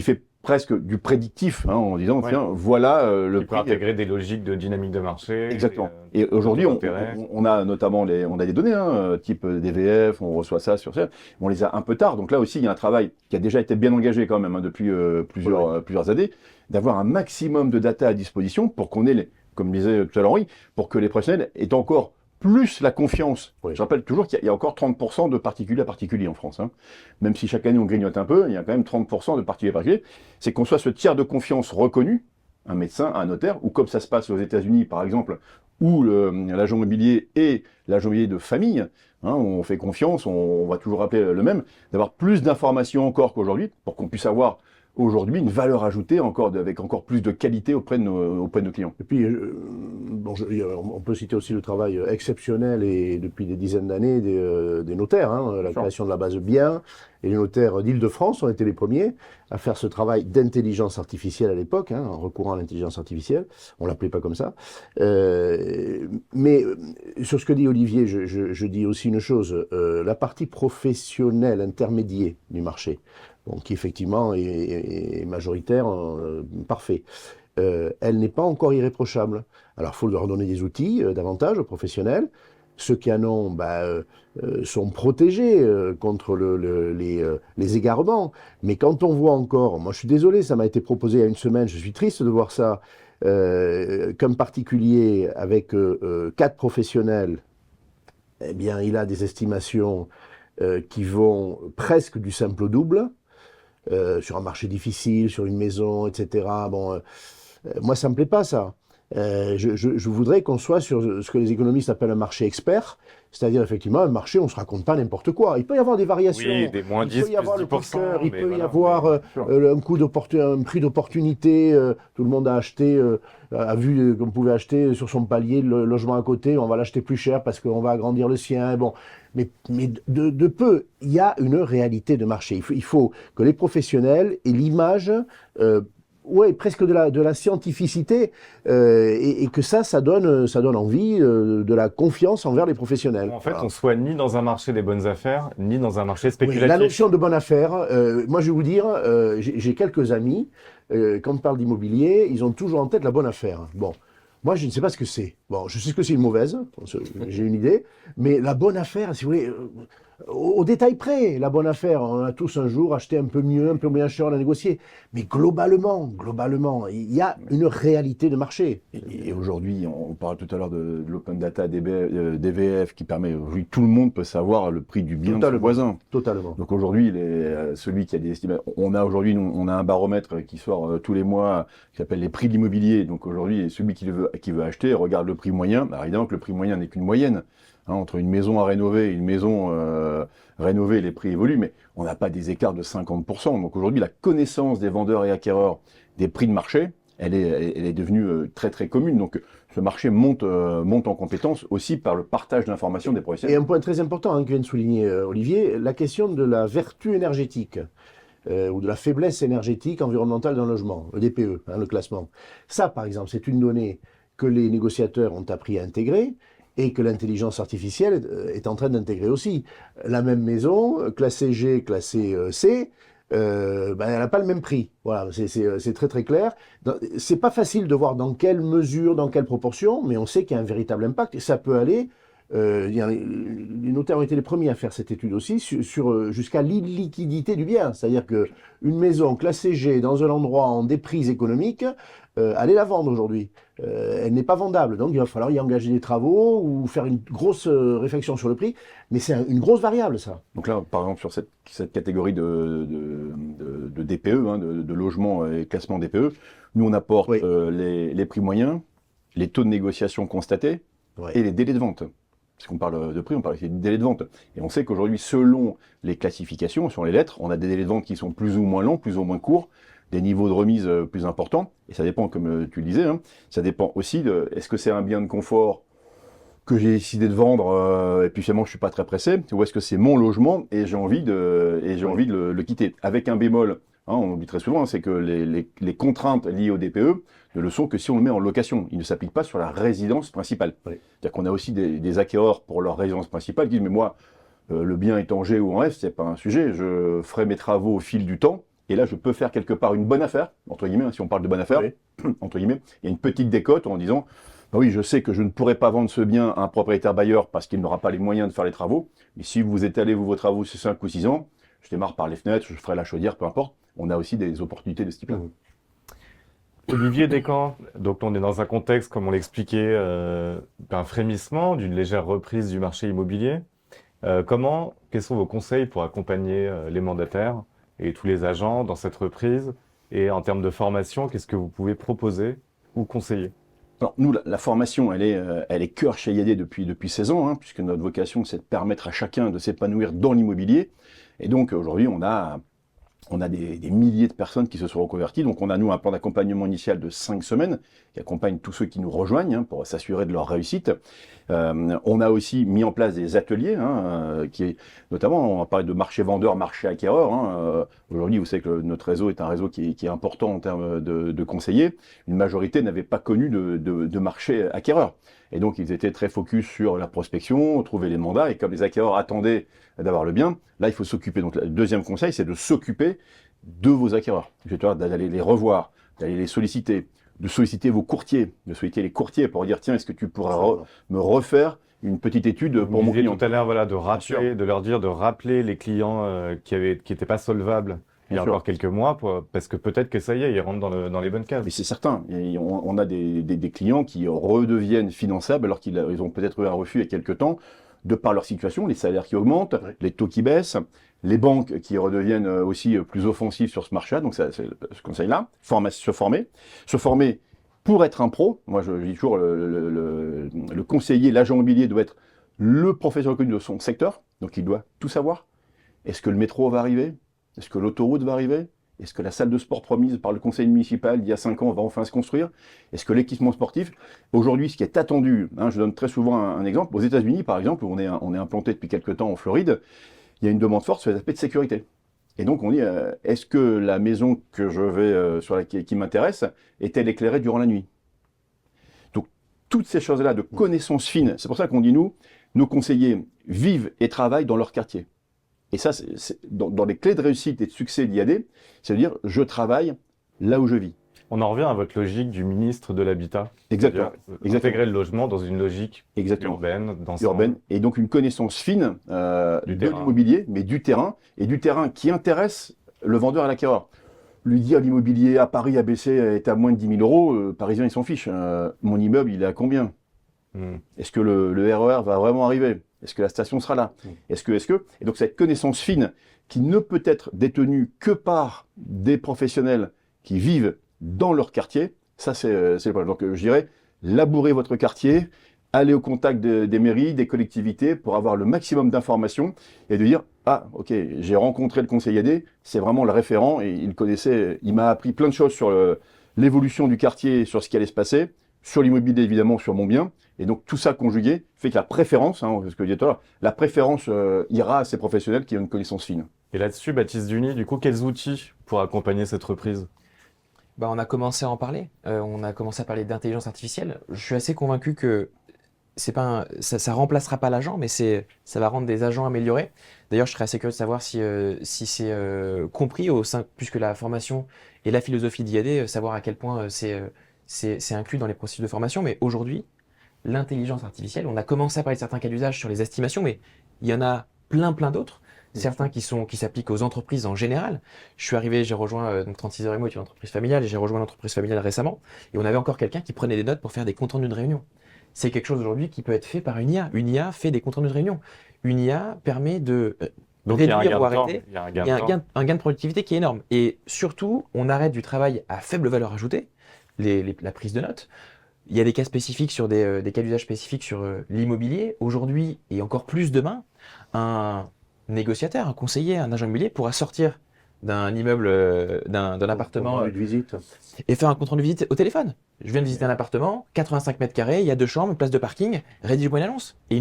fait presque du prédictif, hein, en disant, Ouais. tiens, voilà le Qui peut prix. intégrer des logiques de dynamique de marché. Exactement. Et aujourd'hui, d'intérêt. on a notamment on a des données, hein, type DVF, on reçoit ça sur ça. On les a un peu tard. Donc là aussi, il y a un travail qui a déjà été bien engagé quand même hein, depuis plusieurs années, d'avoir un maximum de data à disposition pour qu'on ait, comme disait tout à l'heure Henri, pour que les professionnels aient encore plus la confiance. Oui. Je rappelle toujours qu'il y a encore 30% de particuliers à particuliers en France. Hein. Même si chaque année on grignote un peu, il y a quand même 30% de particuliers à particuliers. C'est qu'on soit ce tiers de confiance reconnu, un médecin, un notaire, ou comme ça se passe aux États-Unis par exemple, où l'agent immobilier est l'agent immobilier de famille, hein, on fait confiance, on va toujours rappeler le même, d'avoir plus d'informations encore qu'aujourd'hui, pour qu'on puisse avoir aujourd'hui une valeur ajoutée avec encore plus de qualité auprès de nos clients. Et puis, on peut citer aussi le travail exceptionnel et depuis des dizaines d'années des notaires, hein, la Sûr. création de la base biens. Et les notaires d'Île-de-France ont été les premiers à faire ce travail d'intelligence artificielle à l'époque, hein, en recourant à l'intelligence artificielle. On l'appelait pas comme ça. Mais sur ce que dit Olivier, je dis aussi une chose. La partie professionnelle intermédiaire du marché, donc qui effectivement est majoritaire, parfait. Elle n'est pas encore irréprochable. Alors, il faut leur donner des outils davantage aux professionnels. Ceux qui en ont sont protégés contre les égarements. Mais quand on voit encore, moi je suis désolé, ça m'a été proposé il y a une semaine, je suis triste de voir ça, comme particulier avec 4 professionnels, eh bien il a des estimations qui vont presque du simple au double. Sur un marché difficile, sur une maison, etc. Bon, moi, ça ne me plaît pas, ça. Je voudrais qu'on soit sur ce que les économistes appellent un marché expert, c'est-à-dire effectivement un marché où on ne se raconte pas n'importe quoi. Il peut y avoir des variations. Oui, des moins 10, Il peut y avoir plus le coup de 10%. cœur, il mais peut y voilà, avoir un prix d'opportunité. Tout le monde a acheté, a vu qu'on pouvait acheter sur son palier le logement à côté, on va l'acheter plus cher parce qu'on va agrandir le sien. Bon, mais de peu, il y a une réalité de marché. Il faut que les professionnels aient l'image. Ouais, presque de la scientificité et que ça donne envie, de la confiance envers les professionnels. En fait, Voilà. on soit ni dans un marché des bonnes affaires, ni dans un marché Oui, spéculatif. la notion de bonne affaire, moi je vais vous dire, j'ai quelques amis, quand on parle d'immobilier, ils ont toujours en tête la bonne affaire. Bon, moi je ne sais pas ce que c'est. Bon, je sais ce que c'est une mauvaise, j'ai une idée, mais la bonne affaire, si vous voulez, au détail près, la bonne affaire. On a tous un jour acheté un peu mieux, un peu moins cher, on a négocié. Mais globalement, il y a une réalité de marché. Et aujourd'hui, on parle tout à l'heure de l'open data DVF qui permet, aujourd'hui, tout le monde peut savoir le prix du bien de son voisin. Totalement. Donc aujourd'hui, celui qui a des estimations, on a aujourd'hui, on a un baromètre qui sort tous les mois, qui s'appelle les prix de l'immobilier. Donc aujourd'hui, celui qui veut acheter regarde le prix moyen. Alors évidemment que le prix moyen n'est qu'une moyenne. Hein, entre une maison à rénover et une maison rénovée, les prix évoluent, mais on n'a pas des écarts de 50%. Donc aujourd'hui, la connaissance des vendeurs et acquéreurs des prix de marché, elle est devenue très très commune. Donc ce marché monte en compétence aussi par le partage d'informations des professionnels. Et un point très important que vient de souligner Olivier, la question de la vertu énergétique ou de la faiblesse énergétique environnementale d'un logement, le DPE, le classement. Ça, par exemple, c'est une donnée que les négociateurs ont appris à intégrer et que l'intelligence artificielle est en train d'intégrer aussi. La même maison, classée G, classée C, elle n'a pas le même prix. Voilà, c'est très très clair. C'est pas facile de voir dans quelle mesure, dans quelle proportion, mais on sait qu'il y a un véritable impact. Et ça peut aller, les notaires ont été les premiers à faire cette étude aussi, jusqu'à l'illiquidité du bien. C'est-à-dire qu'une maison classée G dans un endroit en déprise économique, allez la vendre aujourd'hui. Elle n'est pas vendable, donc il va falloir y engager des travaux ou faire une grosse réflexion sur le prix, mais c'est une grosse variable ça. Donc là, par exemple, sur cette catégorie de DPE, hein, de logement et classement DPE, nous on apporte les prix moyens, les taux de négociation constatés et les délais de vente. Parce qu'on parle de prix, on parle aussi de délais de vente. Et on sait qu'aujourd'hui, selon les classifications, sur les lettres, on a des délais de vente qui sont plus ou moins longs, plus ou moins courts, des niveaux de remise plus importants. Et ça dépend, comme tu le disais, hein, ça dépend aussi de est-ce que c'est un bien de confort que j'ai décidé de vendre et puis finalement je suis pas très pressé, ou est-ce que c'est mon logement et j'ai envie de le quitter. Avec un bémol, hein, on oublie très souvent, hein, c'est que les contraintes liées au DPE ne le sont que si on le met en location. Ils ne s'appliquent pas sur la résidence principale. Oui. C'est-à-dire qu'on a aussi des acquéreurs pour leur résidence principale qui disent mais moi le bien est en G ou en F, c'est pas un sujet, je ferai mes travaux au fil du temps. Et là, je peux faire quelque part une bonne affaire, entre guillemets, hein, si on parle de bonne affaire, entre guillemets, il y a une petite décote en disant, bah oui, je sais que je ne pourrai pas vendre ce bien à un propriétaire bailleur parce qu'il n'aura pas les moyens de faire les travaux, mais si vous étalez vos travaux sur 5 ou 6 ans, je démarre par les fenêtres, je ferai la chaudière, peu importe, on a aussi des opportunités de ce type-là. Olivier Descamps, donc on est dans un contexte, comme on l'expliquait, d'un frémissement, d'une légère reprise du marché immobilier. Quels sont vos conseils pour accompagner les mandataires et tous les agents dans cette reprise? Et en termes de formation, qu'est-ce que vous pouvez proposer ou conseiller? Alors nous, la formation, elle est cœur chez IAD depuis 16 ans, hein, puisque notre vocation, c'est de permettre à chacun de s'épanouir dans l'immobilier. Et donc aujourd'hui, on a des milliers de personnes qui se sont reconverties. Donc on a, nous, un plan d'accompagnement initial de 5 semaines qui accompagne tous ceux qui nous rejoignent hein, pour s'assurer de leur réussite. On a aussi mis en place des ateliers, hein, notamment, on va parler de marché vendeur, marché acquéreur. Hein. Aujourd'hui, vous savez que notre réseau est un réseau qui est important en termes de conseillers. Une majorité n'avait pas connu de marché acquéreur. Et donc, ils étaient très focus sur la prospection, trouver les mandats. Et comme les acquéreurs attendaient d'avoir le bien, là, il faut s'occuper. Donc, le deuxième conseil, c'est de s'occuper de vos acquéreurs. D'aller les revoir, d'aller les solliciter, de solliciter vos courtiers, de solliciter les courtiers pour dire, tiens, est-ce que tu pourrais me refaire une petite étude pour mon client? Tout à l'heure, voilà, de leur dire de rappeler les clients qui n'étaient pas solvables il y a encore quelques mois, parce que peut-être que ça y est, ils rentrent dans les bonnes cases. Mais c'est certain. On a des clients qui redeviennent finançables alors qu'ils ont peut-être eu un refus il y a quelques temps, de par leur situation, les salaires qui augmentent, les taux qui baissent, les banques qui redeviennent aussi plus offensives sur ce marché. Donc c'est ce conseil-là, se former pour être un pro. Moi je dis toujours, le conseiller, l'agent immobilier doit être le professionnel connu de son secteur, donc il doit tout savoir. Est-ce que le métro va arriver? Est-ce que l'autoroute va arriver? Est-ce que la salle de sport promise par le conseil municipal il y a 5 ans va enfin se construire? Est-ce que l'équipement sportif? Aujourd'hui, ce qui est attendu, hein, je donne très souvent un exemple, aux États-Unis par exemple, où on est implanté depuis quelques temps en Floride, il y a une demande forte sur les aspects de sécurité. Et donc on dit, est-ce que la maison que je vais, qui m'intéresse, est-elle éclairée durant la nuit? Donc toutes ces choses-là de connaissances fines, c'est pour ça qu'on dit nos conseillers vivent et travaillent dans leur quartier. Et ça, c'est dans les clés de réussite et de succès d'IAD, c'est de dire, je travaille là où je vis. On en revient à votre logique du ministre de l'Habitat. Exactement. C'est-à-dire intégrer le logement dans une logique urbaine, urbaine, et donc une connaissance fine de terrain. l'immobilier, mais du terrain, et du terrain qui intéresse le vendeur et l'acquéreur. Lui dire l'immobilier à Paris ABC est à moins de 10 000 euros, Parisien il s'en fiche. Mon immeuble il est à combien? Est-ce que le RER va vraiment arriver? Est-ce que la station sera là? Est-ce que Et donc cette connaissance fine qui ne peut être détenue que par des professionnels qui vivent dans leur quartier, ça c'est le problème. Donc je dirais, labourer votre quartier, aller au contact des mairies, des collectivités pour avoir le maximum d'informations et de dire « Ah, ok, j'ai rencontré le conseiller AD, c'est vraiment le référent et il connaissait, il m'a appris plein de choses sur l'évolution du quartier, sur ce qui allait se passer, sur l'immobilier évidemment, sur mon bien. Et donc tout ça conjugué fait que la préférence, ce que je disais tout à l'heure, la préférence ira à ces professionnels qui ont une connaissance fine. » Et là-dessus, Baptiste Duny, du coup, quels outils pour accompagner cette reprise? On a commencé à en parler. On a commencé à parler d'intelligence artificielle. Je suis assez convaincu que c'est pas ça remplacera pas l'agent, mais ça va rendre des agents améliorés. D'ailleurs, je serais assez curieux de savoir si c'est compris au sein, puisque la formation et la philosophie d'IAD, savoir à quel point c'est inclus dans les processus de formation. Mais aujourd'hui, l'intelligence artificielle, on a commencé à parler de certains cas d'usage sur les estimations, mais il y en a plein d'autres. Certains qui s'appliquent aux entreprises en général. Je suis arrivé, j'ai rejoint 36 heures et moi, une entreprise familiale, et j'ai rejoint l'entreprise familiale récemment. Et on avait encore quelqu'un qui prenait des notes pour faire des comptes rendus de réunion. C'est quelque chose aujourd'hui qui peut être fait par une IA. Une IA fait des comptes rendus de réunion. Une IA permet de réduire ou arrêter. Il y a un gain de productivité qui est énorme. Et surtout, on arrête du travail à faible valeur ajoutée, la prise de notes. Il y a des cas spécifiques sur des cas d'usage spécifiques sur l'immobilier. Aujourd'hui, et encore plus demain, un négociateur, un conseiller, un agent immobilier pourra sortir d'un immeuble, d'un appartement de visite. Et faire un compte rendu de visite au téléphone. Je viens de visiter un appartement, 85 mètres carrés, il y a 2 chambres, une place de parking, rédige-moi une annonce. Et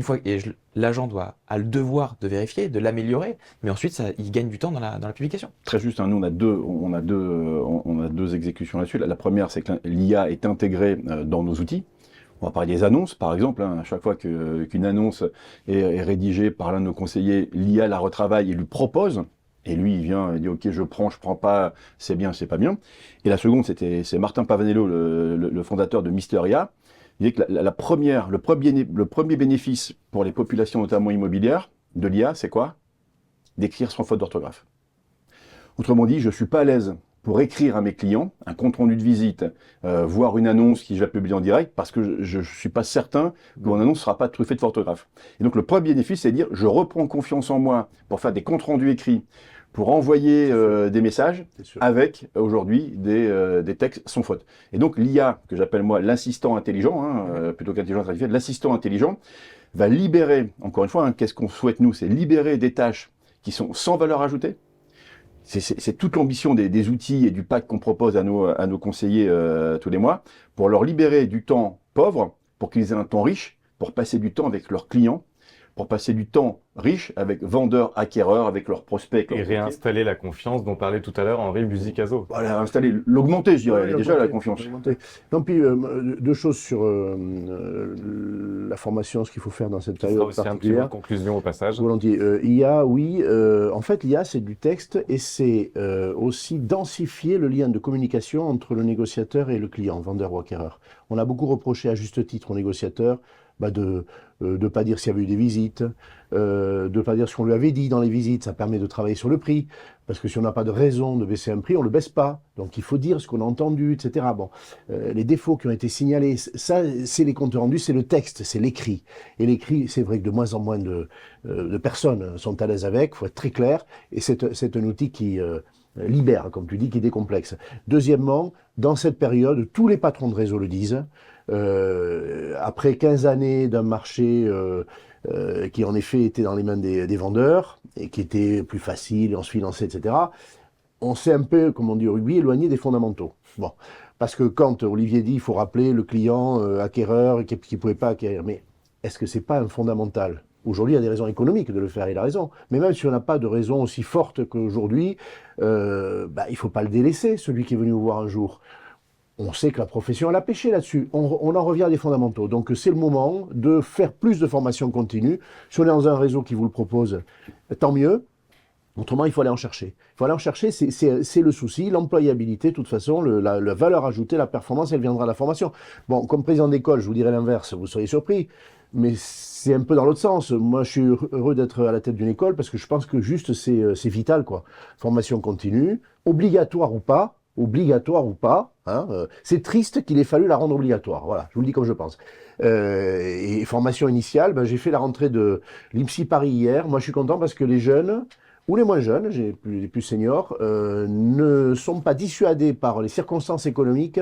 l'agent a le devoir de vérifier, de l'améliorer, mais ensuite il gagne du temps dans la publication. Très juste, nous on a deux exécutions là-dessus. La première, c'est que l'IA est intégrée dans nos outils. On va parler des annonces, par exemple. À chaque fois qu'une annonce est rédigée par l'un de nos conseillers, l'IA la retravaille et lui propose. Et lui, il vient, il dit « Ok, je prends pas, c'est bien, c'est pas bien ». Et la seconde, c'est Martin Pavanello, le fondateur de Mysteria. Il dit que le premier bénéfice pour les populations, notamment immobilières, de l'IA, c'est quoi? D'écrire sans faute d'orthographe. Autrement dit, je suis pas à l'aise pour écrire à mes clients un compte rendu de visite, voir une annonce qui je vais publier en direct, parce que je suis pas certain que mon annonce sera pas truffée de faute d'orthographe. Et donc le premier bénéfice, c'est de dire je reprends confiance en moi pour faire des comptes rendus écrits, pour envoyer des messages avec aujourd'hui des textes sans faute. Et donc l'IA, que j'appelle moi l'assistant intelligent, plutôt qu'intelligence artificielle, l'assistant intelligent va libérer, encore une fois, qu'est-ce qu'on souhaite nous, c'est libérer des tâches qui sont sans valeur ajoutée. C'est toute l'ambition des outils et du pack qu'on propose à nos conseillers tous les mois, pour leur libérer du temps pauvre, pour qu'ils aient un temps riche, pour passer du temps avec leurs clients, pour passer du temps riche avec vendeurs, acquéreurs, avec leurs prospects. Et réinstaller la confiance dont parlait tout à l'heure Henri Buzicazo. Voilà, l'augmenter, je dirais. Elle est déjà la confiance. Non, puis deux choses sur la formation, ce qu'il faut faire dans cette période particulière. Un petit mot de conclusion au passage. Volontiers. IA, oui. En fait, l'IA, c'est du texte et c'est aussi densifier le lien de communication entre le négociateur et le client, vendeur ou acquéreur. On a beaucoup reproché à juste titre aux négociateurs de ne pas dire s'il y avait eu des visites, de ne pas dire ce qu'on lui avait dit dans les visites, ça permet de travailler sur le prix, parce que si on n'a pas de raison de baisser un prix, on ne le baisse pas. Donc il faut dire ce qu'on a entendu, etc. Bon, les défauts qui ont été signalés, ça c'est les comptes rendus, c'est le texte, c'est l'écrit. Et l'écrit, c'est vrai que de moins en moins de personnes sont à l'aise avec, il faut être très clair, et c'est un outil qui libère, comme tu dis, qui décomplexe. Deuxièmement, dans cette période, tous les patrons de réseau le disent, après 15 années d'un marché qui en effet était dans les mains des vendeurs et qui était plus facile, on se finançait, etc., on s'est un peu, comme on dit au rugby, éloigné des fondamentaux. Bon, parce que quand Olivier dit il faut rappeler le client acquéreur qui ne pouvait pas acquérir, mais est-ce que c'est pas un fondamental? Aujourd'hui, il y a des raisons économiques de le faire, il a raison. Mais même si on n'a pas de raison aussi forte qu'aujourd'hui, il ne faut pas le délaisser, celui qui est venu vous voir un jour. On sait que la profession, elle a pêché là-dessus. On en revient à des fondamentaux. Donc c'est le moment de faire plus de formation continue. Si on est dans un réseau qui vous le propose, tant mieux. Autrement, il faut aller en chercher. Il faut aller en chercher, c'est le souci. L'employabilité, de toute façon, la valeur ajoutée, la performance, elle viendra de la formation. Bon, comme président d'école, je vous dirais l'inverse, vous seriez surpris, mais c'est un peu dans l'autre sens. Moi, je suis heureux d'être à la tête d'une école parce que je pense que juste c'est vital, quoi. Formation continue, obligatoire ou pas, hein, c'est triste qu'il ait fallu la rendre obligatoire. Voilà, je vous le dis comme je pense. Et formation initiale, ben, j'ai fait la rentrée de l'IMSI Paris hier. Moi, je suis content parce que les jeunes ou les moins jeunes, les plus seniors, ne sont pas dissuadés par les circonstances économiques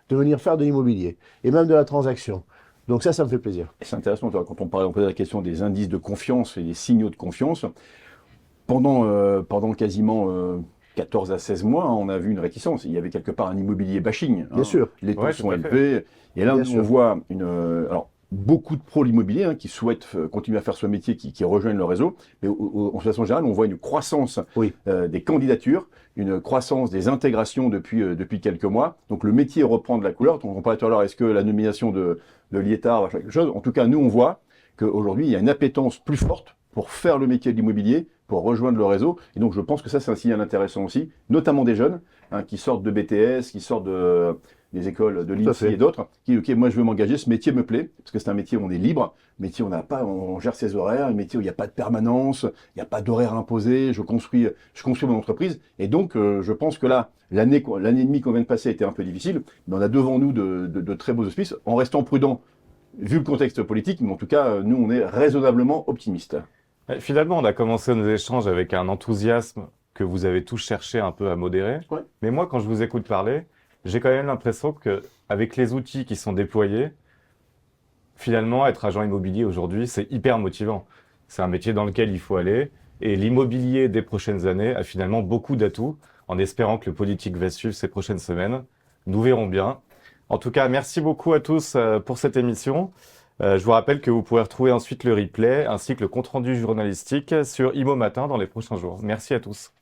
de venir faire de l'immobilier, et même de la transaction. Donc ça me fait plaisir. C'est intéressant, toi, quand on posait la question des indices de confiance et des signaux de confiance, pendant quasiment 14 à 16 mois, hein, on a vu une réticence. Il y avait quelque part un immobilier bashing. Bien sûr. Les taux Ouais, sont tout à fait. élevés. Et là, Bien on sûr. voit alors, beaucoup de pros de l'immobilier qui souhaitent continuer à faire ce métier, qui rejoignent le réseau. Mais en façon générale, on voit une croissance Oui. des candidatures, une croissance des intégrations depuis quelques mois. Donc le métier reprend de la couleur. Donc, on parlait tout à l'heure, est-ce que la nomination de Liétard va faire quelque chose? En tout cas, nous, on voit qu'aujourd'hui, il y a une appétence plus forte pour faire le métier de l'immobilier, pour rejoindre le réseau. Et donc, je pense que ça, c'est un signal intéressant aussi, notamment des jeunes qui sortent de BTS, qui sortent des écoles de l'INSEE fait. et d'autres, qui, OK, moi, je veux m'engager, ce métier me plaît, parce que c'est un métier où on est libre, métier où on gère ses horaires, un métier où il n'y a pas de permanence, il n'y a pas d'horaire imposé, je construis mon entreprise. Et donc, je pense que là, l'année et demie qu'on vient de passer a été un peu difficile, mais on a devant nous de très beaux auspices, en restant prudent, vu le contexte politique, mais en tout cas, nous, on est raisonnablement optimistes. Finalement, on a commencé nos échanges avec un enthousiasme que vous avez tous cherché un peu à modérer. Ouais. Mais moi, quand je vous écoute parler, j'ai quand même l'impression que, avec les outils qui sont déployés, finalement, être agent immobilier aujourd'hui, c'est hyper motivant. C'est un métier dans lequel il faut aller. Et l'immobilier des prochaines années a finalement beaucoup d'atouts, en espérant que le politique va suivre ces prochaines semaines. Nous verrons bien. En tout cas, merci beaucoup à tous pour cette émission. Je vous rappelle que vous pourrez retrouver ensuite le replay ainsi que le compte-rendu journalistique sur Imo Matin dans les prochains jours. Merci à tous.